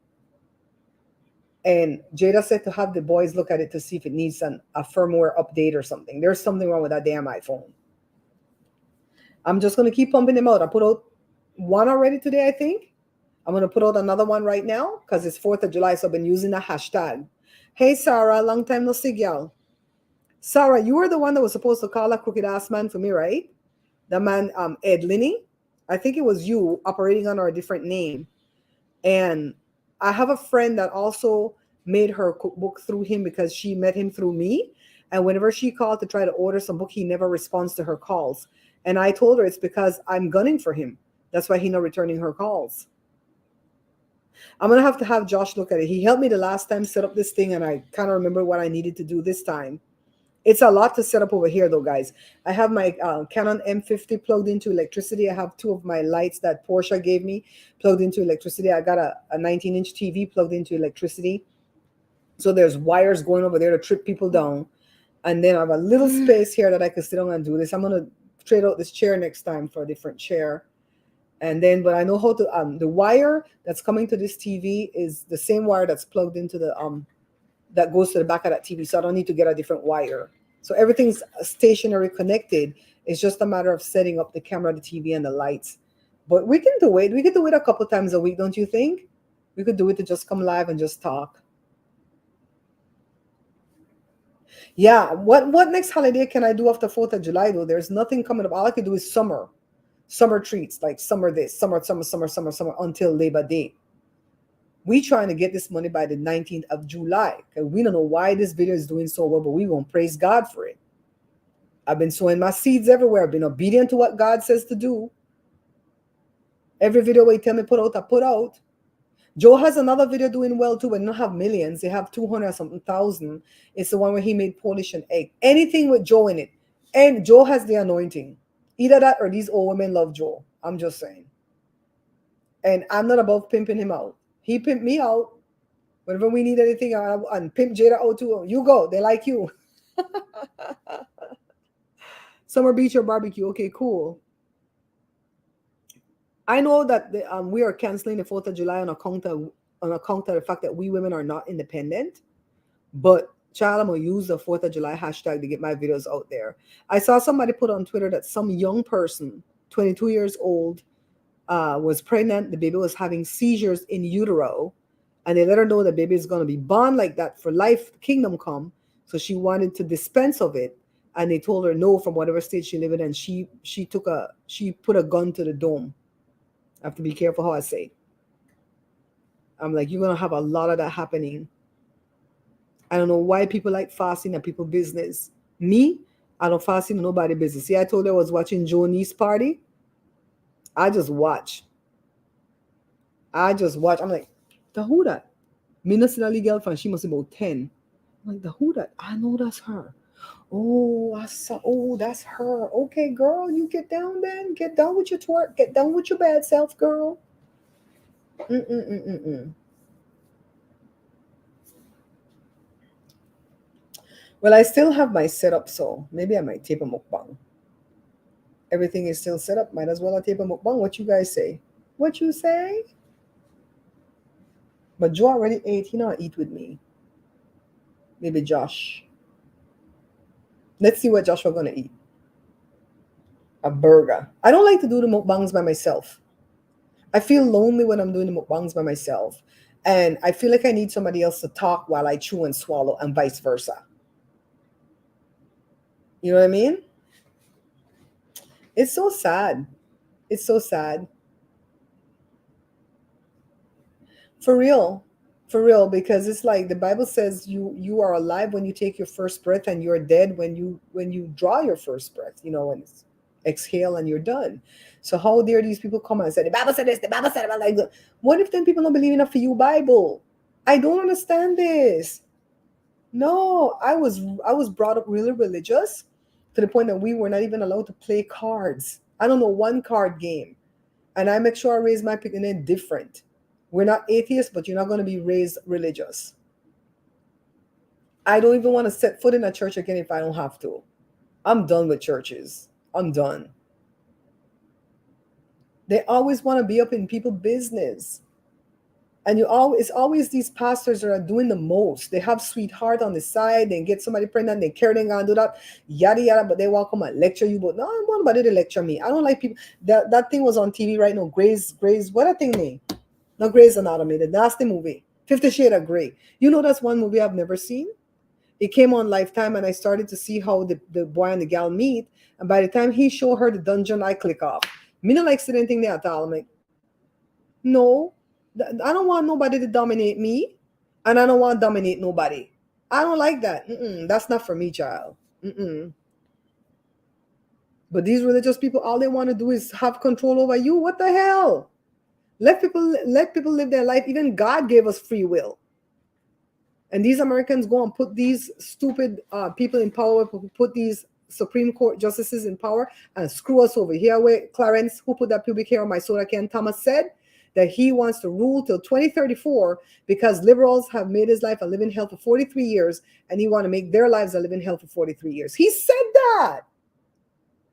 A: And Jada said to have the boys look at it to see if it needs a firmware update or something. There's something wrong with that damn iPhone. I'm just going to keep pumping them out. I put out one already today, I think. I'm going to put out another one right now because it's 4th of July, so I've been using the hashtag. Hey, Sarah, long time no see, y'all. Sarah, you were the one that was supposed to call a crooked ass man for me, right? The man, Ed Linney. I think it was you operating under a different name. And I have a friend that also made her cookbook through him because she met him through me. And whenever she called to try to order some book, he never responds to her calls. And I told her it's because I'm gunning for him. That's why he's not returning her calls. I'm going to have Josh look at it. He helped me the last time set up this thing, and I kind of remember what I needed to do this time. It's a lot to set up over here, though, guys. I have my Canon M50 plugged into electricity. I have two of my lights that Porsche gave me plugged into electricity. I got a 19-inch TV plugged into electricity. So there's wires going over there to trip people down. And then I have a little space here that I can sit down and do this. I'm going to trade out this chair next time for a different chair. And then, but I know how to, the wire that's coming to this TV is the same wire that's plugged into the, that goes to the back of that TV. So I don't need to get a different wire. So everything's stationary connected. It's just a matter of setting up the camera, the TV, and the lights. But we can do it. We could do it a couple times a week, don't you think? We could do it to just come live and just talk. Yeah. What next holiday can I do after 4th of July, though? There's nothing coming up. All I could do is summer treats, like summer this, summer until Labor Day. We trying to get this money by the 19th of July. Okay? We don't know why this video is doing so well, but we gonna praise God for it. I've been sowing my seeds everywhere. I've been obedient to what God says to do. Every video we tell me put out, I put out. Joe has another video doing well too, but they don't have millions. They have 200 something thousand. It's the one where he made Polish and egg. Anything with Joe in it. And Joe has the anointing. Either that or these old women love Joe. I'm just saying. And I'm not above pimping him out. He pimped me out. Whenever we need anything, and pimp Jada out too. You go. They like you. Summer beach or barbecue. Okay, cool. I know that we are canceling the 4th of July on account of the fact that we women are not independent. But Child, I'm gonna use the 4th of July hashtag to get my videos out there. I saw somebody put on Twitter that some young person, 22 years old, was pregnant. The baby was having seizures in utero, and they let her know the baby is gonna be born like that for life, kingdom come. So she wanted to dispense of it, and they told her no from whatever state she lived in, and she put a gun to the dome. I have to be careful how I say. I'm like, you're gonna have a lot of that happening. I don't know why people like fasting at people business. Me, I don't fast in nobody business. See, I told you I was watching Joni's party. I just watch. I just watch. I'm like, the who that? Me not see that little girl she must be about 10. I'm like, the who that? I know that's her. Oh, I saw. Oh, that's her. Okay, girl, you get down then. Get down with your twerk. Get down with your bad self, girl. Mm-mm-mm-mm-mm. Well, I still have my setup, so maybe I might tape a mukbang. Everything is still set up. Might as well I tape a mukbang. What you guys say? What you say? But Joe already ate. He not eat with me. Maybe Josh. Let's see what Joshua gonna eat. A burger. I don't like to do the mukbangs by myself. I feel lonely when I'm doing the mukbangs by myself. And I feel like I need somebody else to talk while I chew and swallow, and vice versa. You know what I mean? It's so sad. It's so sad. For real. For real, because it's like the Bible says you are alive when you take your first breath, and you're dead when you draw your first breath, when it's exhale and you're done. So how dare these people come and say the Bible said this, the Bible said about like what if then people don't believe enough for you Bible? I don't understand this. No, I was brought up really religious to the point that we were not even allowed to play cards. I don't know one card game. And I make sure I raise my picnic different. We're not atheists, but you're not going to be raised religious. I don't even want to set foot in a church again if I don't have to. I'm done with churches. I'm done. They always want to be up in people's business. And it's always these pastors that are doing the most. They have sweetheart on the side, they get somebody pregnant, they care they're gonna do that, yada yada, but they want to come and lecture you. But no, I don't want nobody to lecture me. I don't like people. That thing was on TV right now. Grey's, what a thing name? No, Grey's Anatomy, the nasty movie. 50 Shades of Grey. You know that's one movie I've never seen. It came on Lifetime, and I started to see how the boy and the gal meet. And by the time he showed her the dungeon, I click off. Me not like sitting anything there at all. I'm like, no, I don't want nobody to dominate me, and I don't want to dominate nobody. I don't like that. That's not for me, child. But these religious people, all they want to do is have control over you. What the hell? Let people live their life. Even God gave us free will. And these Americans go and put these stupid people in power, put these Supreme Court justices in power, and screw us over. Here where Clarence, who put that pubic hair on my soda can, Thomas said that he wants to rule till 2034 because liberals have made his life a living hell for 43 years, and he want to make their lives a living hell for 43 years. He said that.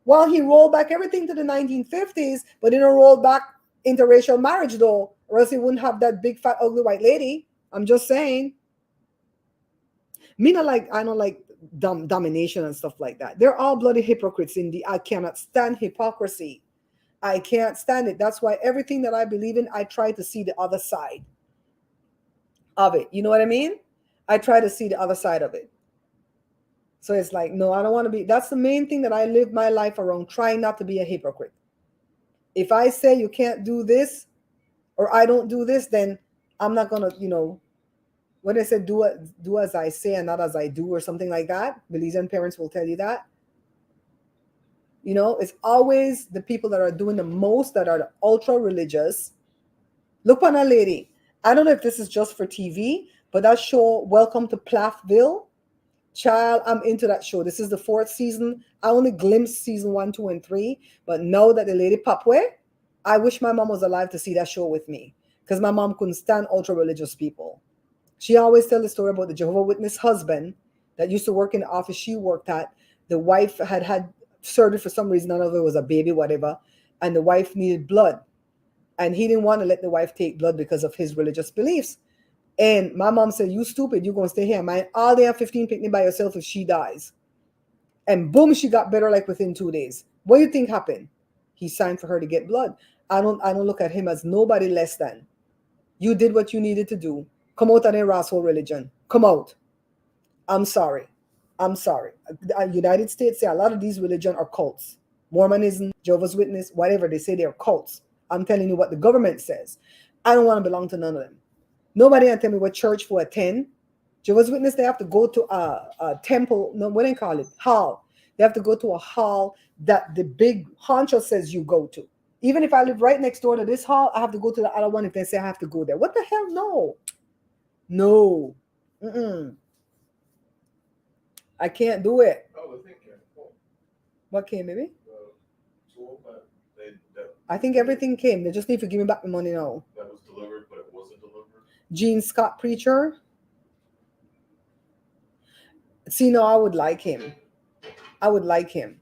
A: While he rolled back everything to the 1950s, but didn't roll back interracial marriage though, or else he wouldn't have that big fat ugly white lady. I'm just saying. I don't like domination and stuff like that. They're all bloody hypocrites. I cannot stand hypocrisy. I can't stand it. That's why everything that I believe in, I try to see the other side of it. You know what I mean? I try to see the other side of it. So it's like, no, I don't want to be. That's the main thing that I live my life around, trying not to be a hypocrite. If I say you can't do this, or I don't do this, then I'm not going to, when they say do as I say and not as I do, or something like that. Belizean parents will tell you that. It's always the people that are doing the most that are the ultra religious. Look on a lady. I don't know if this is just for TV, but that show, Welcome to Plathville, child, I'm into that show. This is the 4th season. I only glimpsed season 1, 2, and 3, but now that the lady Papwe, I wish my mom was alive to see that show with me, because my mom couldn't stand ultra religious people. She always tell the story about the Jehovah's Witness husband that used to work in the office she worked at. The wife had surgery for some reason. None of it was a baby, whatever. And the wife needed blood. And he didn't want to let the wife take blood because of his religious beliefs. And my mom said, "You stupid, you gonna stay here. Mind all day at 15 picnic by yourself if she dies." And boom, she got better like within 2 days. What do you think happened? He signed for her to get blood. I don't look at him as nobody less than. You did what you needed to do. Come out of the rascal religion. Come out. I'm sorry. I'm sorry. United States say a lot of these religions are cults. Mormonism, Jehovah's Witness, whatever, they say they're cults. I'm telling you what the government says. I don't want to belong to none of them. Nobody can tell me what church for attend. Jehovah's Witness, they have to go to a temple, no, what do they call it? Hall. They have to go to a hall that the big honcho says you go to. Even if I live right next door to this hall, I have to go to the other one if they say I have to go there. What the hell? No. No. Mm-mm. I can't do it.
C: Oh, the thing came. Cool.
A: What came, baby?
C: The tool that
A: I think everything came. They just need to give me back the money now.
C: that was delivered, but it wasn't delivered.
A: Gene Scott preacher. See, no, I would like him. I would like him.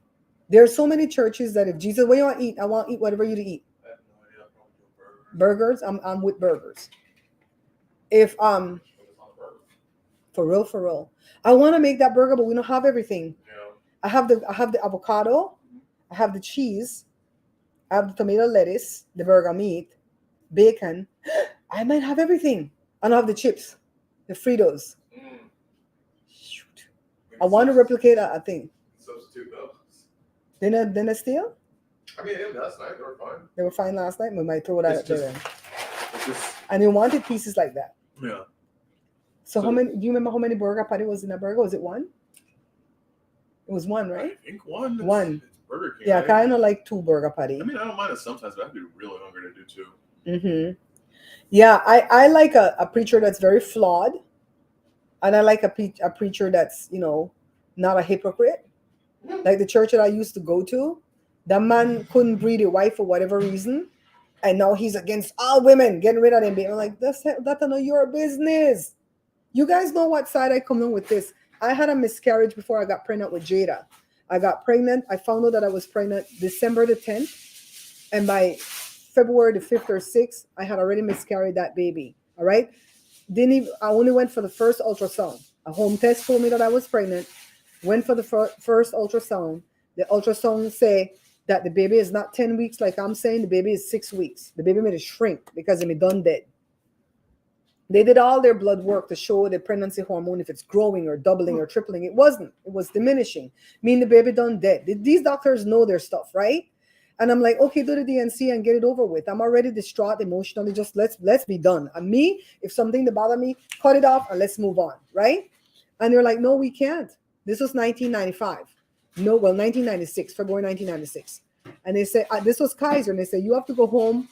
A: There are so many churches that if Jesus, what you want to eat? I want to eat whatever you to eat.
C: I have no idea. I'll probably do a burger.
A: Burgers. I'm with burgers. If
C: But it's not a burger.
A: for real. I want to make that burger, but we don't have everything.
C: Yeah.
A: I have the avocado, I have the cheese, I have the tomato lettuce, the burger meat, bacon. I might have everything. And I have the chips, the Fritos.
C: Mm.
A: Shoot. I want to replicate a thing.
C: Substitute those.
A: Dinner steal?
C: I mean, yeah, last night they were fine.
A: They were fine last night. We might throw that
C: It's
A: out there.
C: It's just
A: And they wanted pieces like that.
C: yeah.
A: So how
C: So-
A: many? Do you remember how many burger patty was in a burger? Was it one? It was one, right?
C: I think one.
A: One.
C: It's Burger King.
A: Yeah,
C: right?
A: kind of like 2 burger patty.
C: I mean, I don't mind it sometimes, but I'd be really hungry to do two.
A: Mm-hmm. Yeah, I like a preacher that's very flawed, and I like a preacher that's not a hypocrite. Like the church that I used to go to, that man couldn't breed a wife for whatever reason, and now he's against all women, getting rid of them. I'm like, that's not your business. You guys know what side I come in with this. I had a miscarriage before I got pregnant with Jada. I got pregnant. I found out that I was pregnant December the 10th, and by February the 5th or 6th, I had already miscarried that baby. All right. I only went for the first ultrasound. A home test told me that I was pregnant. Went for the first ultrasound. The ultrasound say that the baby is not 10 weeks like I'm saying. The baby is 6 weeks. The baby made it shrink because it may done dead. They did all their blood work to show the pregnancy hormone, if it's growing or doubling or tripling. It wasn't. It was diminishing. Mean the baby done dead. These doctors know their stuff, right? And I'm like, okay, do the DNC and get it over with. I'm already distraught emotionally. Just let's be done. And me, if something to bother me, cut it off and let's move on, right? And they're like, no, we can't. This was 1995. No, well, 1996, February 1996. And they said, this was Kaiser. And they said, you have to go home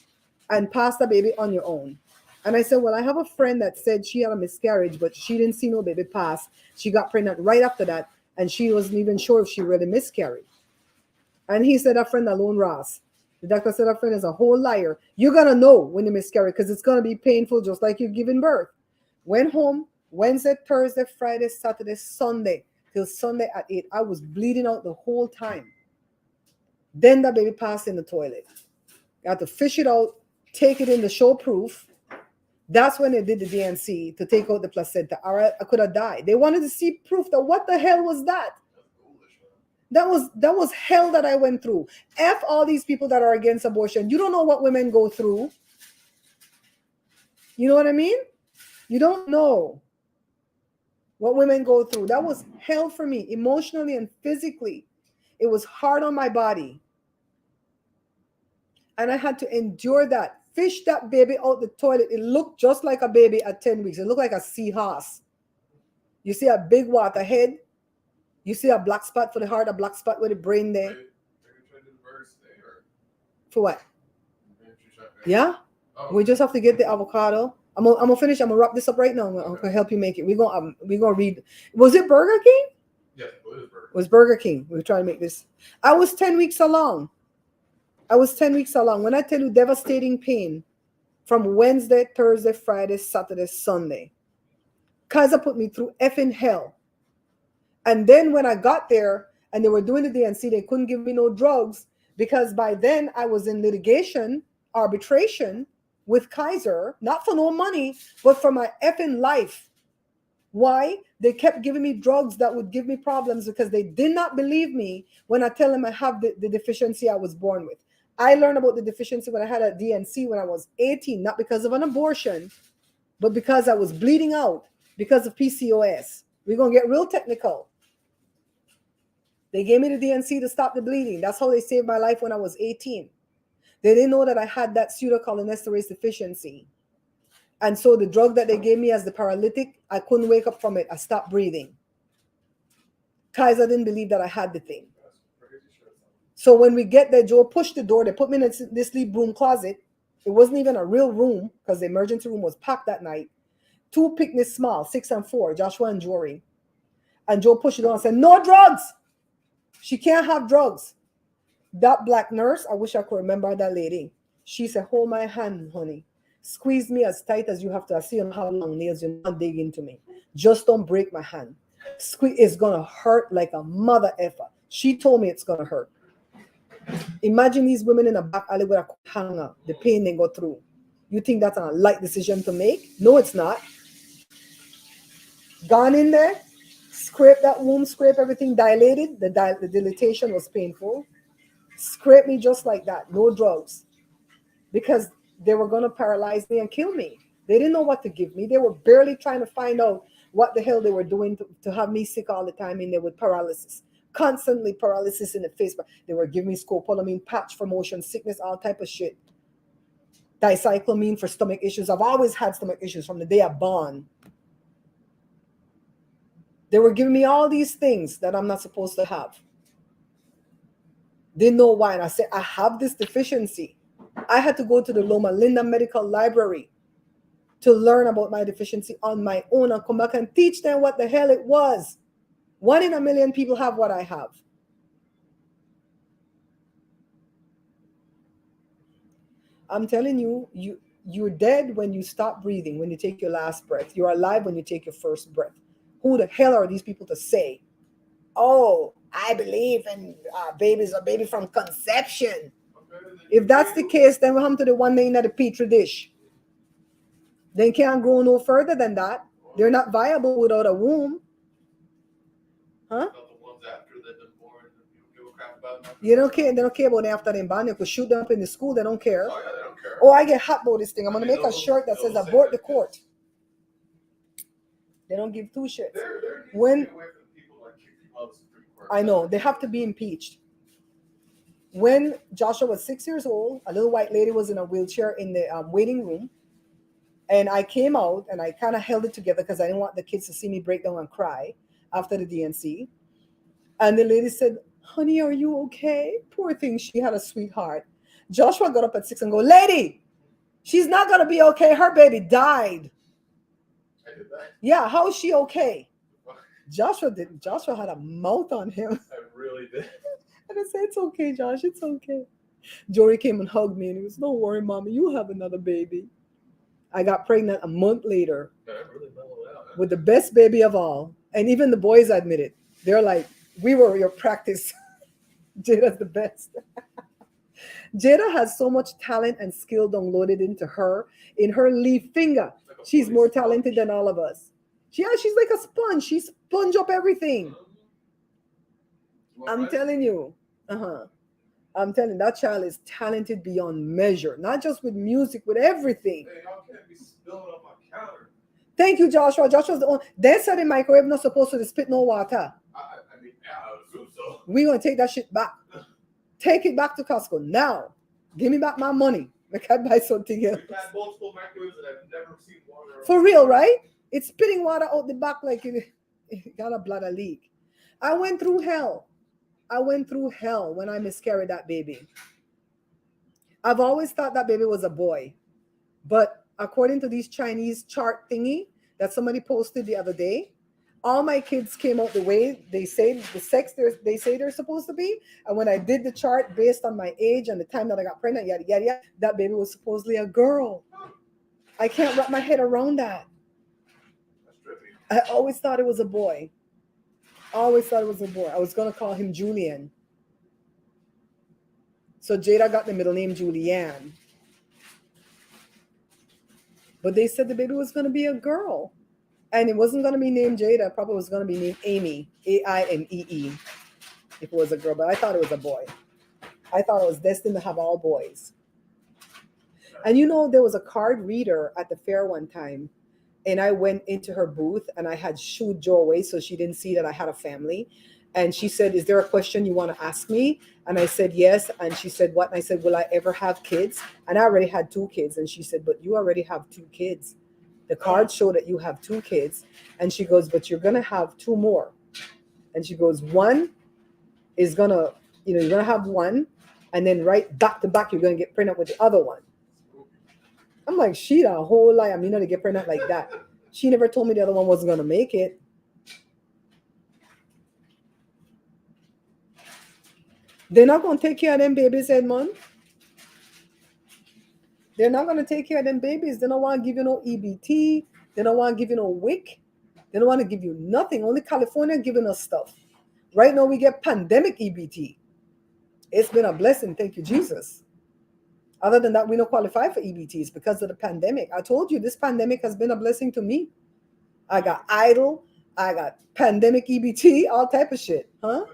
A: and pass the baby on your own. And I said, well, I have a friend that said she had a miscarriage, but she didn't see no baby pass. She got pregnant right after that. And she wasn't even sure if she really miscarried. And he said, that friend alone, Ross. The doctor said, that friend is a whole liar. You're going to know when you miscarry because it's going to be painful just like you're giving birth. Went home Wednesday, Thursday, Friday, Saturday, Sunday, till Sunday at 8. I was bleeding out the whole time. Then the baby passed in the toilet. I had to fish it out, take it in the show proof. That's when they did the DNC to take out the placenta. All right, I could have died. They wanted to see proof that what the hell was that? That was hell that I went through. F all these people that are against abortion. You don't know what women go through. You know what I mean? You don't know what women go through. That was hell for me, emotionally and physically. It was hard on my body. And I had to endure that. Fish that baby out the toilet. It looked just like a baby at 10 weeks. It looked like a seahorse. You see a big water head. You see a black spot for the heart, a black spot with the brain there. For what? Yeah? We just have to get the avocado. I'm gonna finish. I'm gonna wrap this up right now. I'm gonna help you make it. We're gonna read. Was it Burger King?
C: Yes, it was Burger.
A: It was Burger King. We're trying to make this. I was 10 weeks along. When I tell you devastating pain from Wednesday, Thursday, Friday, Saturday, Sunday. Kaiser put me through effing hell. And then when I got there and they were doing the DNC, they couldn't give me no drugs because by then I was in litigation, arbitration, with Kaiser, not for no money, but for my effing life. Why? They kept giving me drugs that would give me problems because they did not believe me when I tell them I have the deficiency I was born with. I learned about the deficiency when I had a DNC when I was 18, not because of an abortion, but because I was bleeding out because of PCOS. We're going to get real technical. They gave me the DNC to stop the bleeding. That's how they saved my life when I was 18. They didn't know that I had that pseudocholinesterase deficiency. And so the drug that they gave me as the paralytic, I couldn't wake up from it. I stopped breathing. Kaiser didn't believe that I had the thing. So when we get there, Joe pushed the door. They put me in this sleep room closet. It wasn't even a real room because the emergency room was packed that night. 2 picnic small, 6 and 4, Joshua and Jory. And Joe pushed the door and said, no drugs. She can't have drugs. That black nurse, I wish I could remember that lady. She said, hold my hand, honey. Squeeze me as tight as you have to. I see on how long nails you're not dig into me. Just don't break my hand. Squeeze, it's going to hurt like a mother effer. She told me it's going to hurt. Imagine these women in a back alley with a hanger, the pain they go through. You think that's a light decision to make? No, it's not. Gone in there, scrape that womb, scrape everything dilated. The dilatation was painful. Scrape me just like that. No drugs. Because they were going to paralyze me and kill me. They didn't know what to give me. They were barely trying to find out what the hell they were doing to have me sick all the time in there with paralysis. Constantly paralysis in the face. But they were giving me scopolamine patch for motion sickness, all type of shit. Dicyclomine for stomach issues. I've always had stomach issues from the day I born. They were giving me all these things that I'm not supposed to have. Didn't know why. And I said, I have this deficiency. I had to go to the Loma Linda Medical Library to learn about my deficiency on my own and come back and teach them what the hell it was. 1 in a million people have what I have. I'm telling you, you're dead when you stop breathing, when you take your last breath. You're alive when you take your first breath. Who the hell are these people to say, oh, I believe in babies or baby from conception? If that's the case, then we'll come to the one laying at the petri dish. They can't grow no further than that. They're not viable without a womb. Huh? You don't care. They don't care about them after they're born. You could shoot them up in the school. They don't care.
C: Oh, yeah, they don't care.
A: Oh, I get hot about this thing. I'm going to make a shirt that says abort the court. They don't give 2 shits. When I know they have to be impeached. When Joshua was 6 years old, a little white lady was in a wheelchair in the waiting room. And I came out and I kind of held it together because I didn't want the kids to see me break down and cry after the DNC. And the lady said, honey, are you okay? Poor thing, she had a sweetheart. Joshua got up at 6 and go, lady, she's not going to be okay. Her baby died.
C: I did that.
A: Yeah, how is she okay? Joshua didn't. Joshua had a mouth on him.
C: I really did.
A: And I said, it's okay, Josh, it's okay. Jory came and hugged me and he was, don't worry, mommy, you have another baby. I got pregnant a month later
C: Really mellowed out,
A: with the best baby of all. And even the boys admit it. They're like, we were your practice. Jada's the best. Jada has so much talent and skill downloaded into her in her leaf finger.
C: Like
A: She's more talented than all of us. She's like a sponge. She sponge up everything. I'm telling you. I'm telling you, that child is talented beyond measure. Not just with music, with everything.
C: Hey, y'all can't be spilling on my counter.
A: Thank you, Joshua. Joshua's the only. They said the microwave not supposed to spit no water.
C: I mean, yeah, I would assume so.
A: We're going to take that shit back. Take it back to Costco now. Give me back my money. I can't buy something else.
C: We've had multiple microwaves and I've never seen water.
A: For real, right? It's spitting water out the back like it got a bladder leak. I went through hell. When I miscarried that baby. I've always thought that baby was a boy. But according to these Chinese chart thingy that somebody posted the other day, all my kids came out the way they say, the sex they say they're supposed to be. And when I did the chart based on my age and the time that I got pregnant, yada, yada, yada, that baby was supposedly a girl. I can't wrap my head around that.
C: That's trippy.
A: I always thought it was a boy. I was going to call him Julian. So Jada got the middle name Julianne. But they said the baby was going to be a girl. And it wasn't going to be named Jada. Probably was going to be named Amy, Aimee, if it was a girl. But I thought it was a boy. I thought it was destined to have all boys. And there was a card reader at the fair one time, and I went into her booth and I had shooed Joe away so she didn't see that I had a family. And she said, "Is there a question you want to ask me?" And I said, "Yes." And she said, "What?" And I said, "Will I ever have kids?" And I already had two kids. And she said, "But you already have two kids. The cards show that you have two kids." And she goes, "But you're going to have two more." And she goes, "One is going to, you're going to have one. And then right back to back, you're going to get pregnant with the other one." I'm like, she a whole lie. I mean, not to get pregnant like that. She never told me the other one wasn't going to make it. They're not going to take care of them babies, Edmond. They're not going to take care of them babies. They don't want to give you no EBT. They don't want to give you no WIC. They don't want to give you nothing. Only California giving us stuff. Right now, we get pandemic EBT. It's been a blessing. Thank you, Jesus. Other than that, we don't qualify for EBTs because of the pandemic. I told you this pandemic has been a blessing to me. I got idle. I got pandemic EBT, all type of shit. Huh?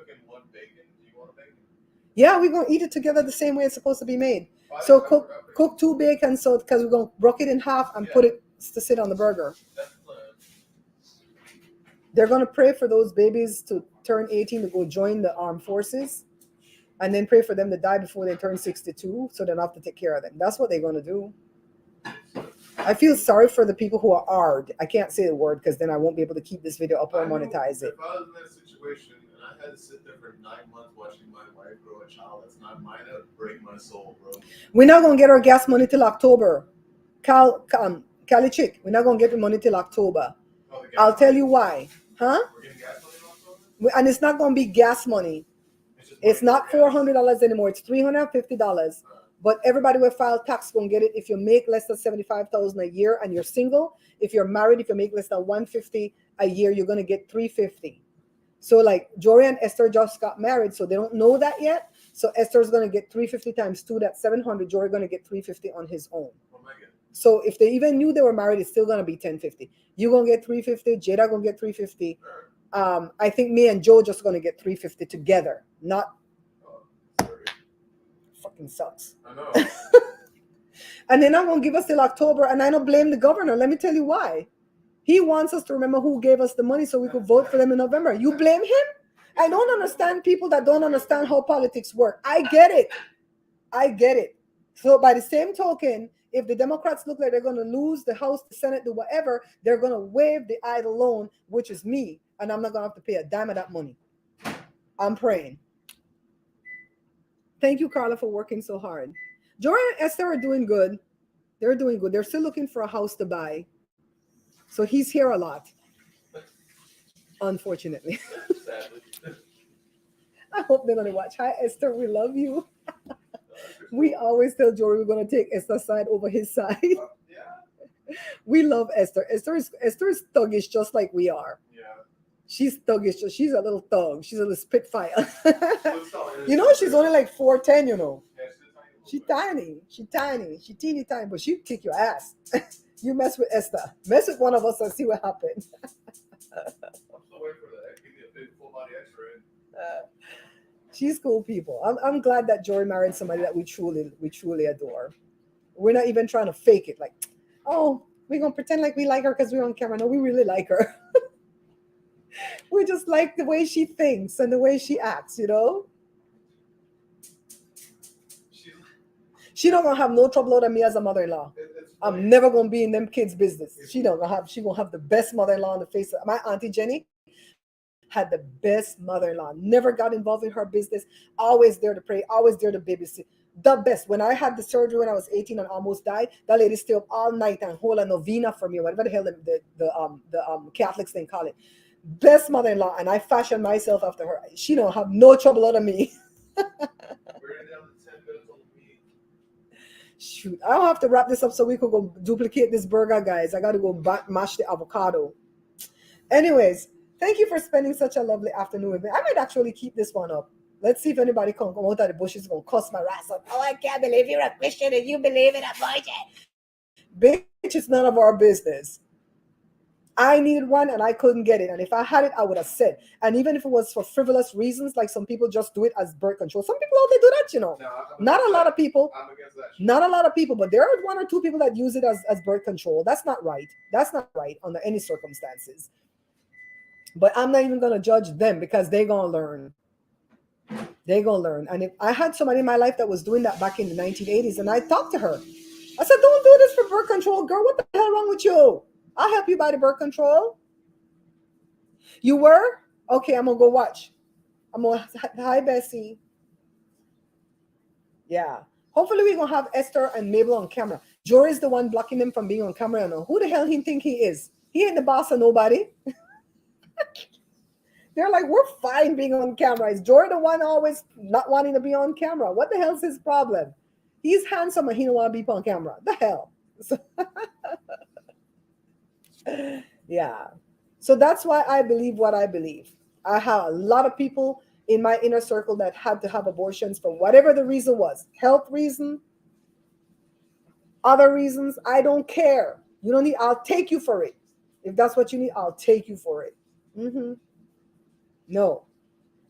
A: Yeah, we're going to eat it together the same way it's supposed to be made. So cook two bacon so because we're going to broke it in half and put it to sit on the burger. They're going to pray for those babies to turn 18 to go join the armed forces, and then pray for them to die before they turn 62 so they don't have to take care of them. That's what they're going to do. I feel sorry for the people who are hard. I can't say the word because then I won't be able to keep this video up or monetize it.
C: If I was in that situation and I had to sit there for 9 months watching my wife grow a child that's not mine, it would break my soul, bro.
A: We're not going to get our gas money till October. Cali Chick, we're not going to get the money till October. I'll tell you why. Huh?
C: We're getting gas money in October?
A: And it's not going to be gas money. It's not $400 anymore. It's $350. But everybody will file tax going to get it if you make less than $75,000 a year and you're single. If you're married, if you make less than $150 a year, you're going to get $350. So like Jory and Esther just got married, so they don't know that yet. So Esther's going to get $350 times 2, that's $700. Jory going to get $350 on his own. So if they even knew they were married, it's still going to be $1,050. You're going to get $350. Jada going to get $350. I think me and Joe just going to get $350 together. Not fucking sucks.
C: I know.
A: And they're not going to give us till October. And I don't blame the governor. Let me tell you why. He wants us to remember who gave us the money so we could vote for them in November. You blame him? I don't understand people that don't understand how politics work. I get it. I get it. So by the same token, if the Democrats look like they're going to lose the House, the Senate, the whatever, they're going to waive the idle loan, which is me. And I'm not going to have to pay a dime of that money. I'm praying. Thank you, Carla, for working so hard. Jory and Esther are doing good. They're doing good. They're still looking for a house to buy. So he's here a lot. Unfortunately. I hope they're going to watch. Hi, Esther. We love you. We always tell Jory we're going to take Esther's side over his side.
C: Yeah.
A: We love Esther. Esther is thuggish just like we are.
C: Yeah.
A: She's thuggish. She's a little thug. She's a little spitfire. She's only like 4'10", She's tiny. She's tiny. She's teeny tiny, but she'll kick your ass. You mess with Esther. Mess with one of us and see what happens.
C: I'm still waiting for that. Give me a big full body X-ray.
A: She's cool people. I'm glad that Jory married somebody that we truly adore. We're not even trying to fake it. Like, oh, we're gonna pretend like we like her because we're on camera. No, we really like her. We just like the way she thinks and the way she acts, She not gonna have no trouble out of me as a mother-in-law. I'm never gonna be in them kids' business. She gonna have the best mother-in-law on the face of my Auntie Jenny had the best mother-in-law. Never got involved in her business. Always there to pray. Always there to babysit. The best. When I had the surgery when I was 18 and almost died, that lady stayed up all night and hold a novena for me. Whatever the hell the Catholics thing call it. Best mother-in-law, and I fashioned myself after her. She don't have no trouble out of me. Shoot, I don't have to wrap this up so we could go duplicate this burger, guys. I got to go mash the avocado. Anyways, thank you for spending such a lovely afternoon with me. I might actually keep this one up. Let's see if anybody can come out of the bushes and cuss my ass up. Oh, I can't believe you're a Christian and you believe in abortion. Bitch, it's none of our business. I needed one and I couldn't get it. And if I had it, I would have said. And even if it was for frivolous reasons, like some people just do it as birth control. Some people out there do that, you know.
C: No,
A: Not a lot of people.
C: I'm against that shit.
A: Not a lot of people, but there are one or two people that use it as birth control. That's not right. That's not right under any circumstances. But I'm not even gonna judge them because they're gonna learn. They're gonna learn. And if I had somebody in my life that was doing that back in the 1980s, and I talked to her, I said, "Don't do this for birth control, girl. What the hell wrong with you? I'll help you buy the birth control." You were? Okay, I'm gonna go watch. I'm gonna hi Bessie. Yeah. Hopefully we're gonna have Esther and Mabel on camera. Jory's the one blocking them from being on camera. I know who the hell he think he is. He ain't the boss of nobody. They're like, we're fine being on camera. Is Jory the one always not wanting to be on camera? What the hell's his problem? He's handsome and he don't want to be on camera. The hell? So, yeah. So that's why I believe what I believe. I have a lot of people in my inner circle that had to have abortions for whatever the reason was. Health reason, other reasons. I don't care. You don't need, I'll take you for it. If that's what you need, I'll take you for it. No.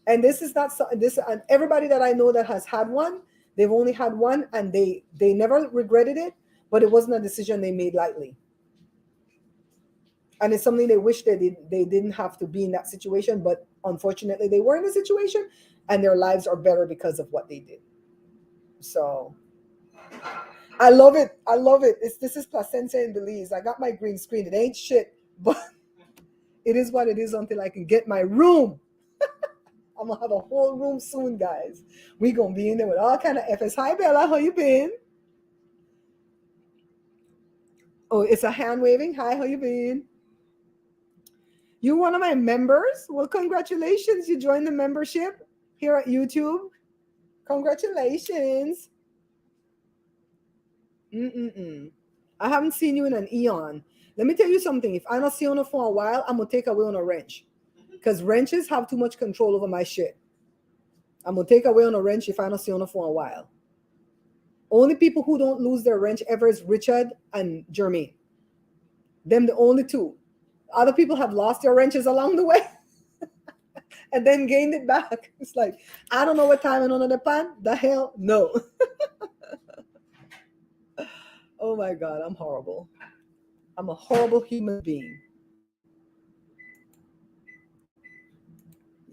A: And this is not this, and everybody that I know that has had one, they've only had one and they never regretted it, but it wasn't a decision they made lightly. And it's something they wish they didn't have to be in that situation, but unfortunately they were in a situation and their lives are better because of what they did. So I love it. I love it. This is Placencia in Belize. I got my green screen. It ain't shit, but it is what it is until I can get my room. I'm gonna have a whole room soon, guys. We gonna be in there with all kind of FS. Hi Bella, how you been? Oh, it's a hand waving. Hi, how you been? You one of my members? Well, congratulations. You joined the membership here at YouTube. Congratulations. I haven't seen you in an eon. Let me tell you something. If I don't see you for a while, I'm gonna take away on a wrench. Because wrenches have too much control over my shit. I'm gonna take away on a wrench if I don't see you for a while. Only people who don't lose their wrench ever is Richard and Jermaine. Them the only two. Other people have lost their wrenches along the way and then gained it back. It's like, I don't know what time and on the pan. The hell no. Oh my God, I'm horrible. I'm a horrible human being.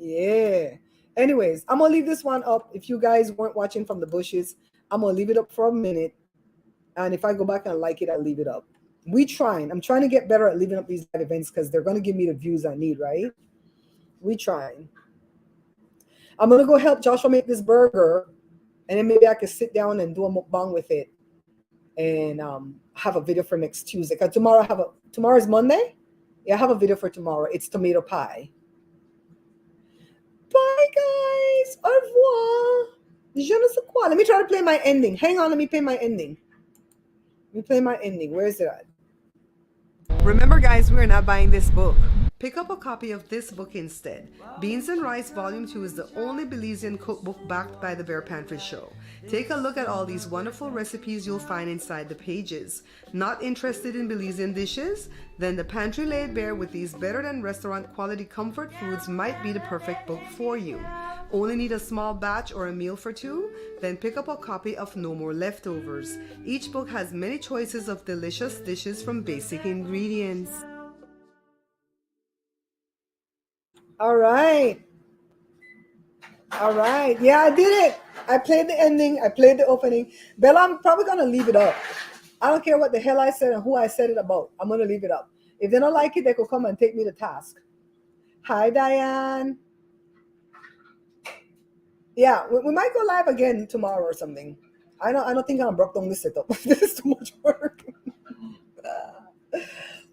A: Yeah. Anyways, I'm gonna leave this one up. If you guys weren't watching from the bushes, I'm gonna leave it up for a minute. And if I go back and like it, I'll leave it up. I'm trying to get better at leaving up these live events because they're gonna give me the views I need, right? We trying. I'm gonna go help Joshua make this burger, and then maybe I can sit down and do a mukbang with it, and have a video for next Tuesday. Cause tomorrow is Monday. Yeah, I have a video for tomorrow. It's tomato pie. Bye, guys. Au revoir. Je ne sais quoi. Let me try to play my ending. Hang on, let me play my ending. Where is it at? Remember, guys, we're not buying this book.
B: Pick up a copy of this book instead. Beans and Rice Volume 2 is the only Belizean cookbook backed by the Bear Pantry Show. Take a look at all these wonderful recipes you'll find inside the pages. Not interested in Belizean dishes? Then The Pantry Laid Bare with these better than restaurant quality comfort foods might be the perfect book for you. Only need a small batch or a meal for two? Then pick up a copy of No More Leftovers. Each book has many choices of delicious dishes from basic ingredients.
A: All right. Yeah, I did it. I played the ending. I played the opening. Bella, I'm probably going to leave it up. I don't care what the hell I said and who I said it about. I'm going to leave it up. If they don't like it, they could come and take me to task. Hi, Diane. Yeah, we might go live again tomorrow or something. I don't think I'm broke on this setup. This is too much work.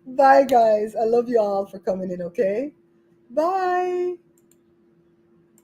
A: Bye, guys. I love you all for coming in, okay? Bye.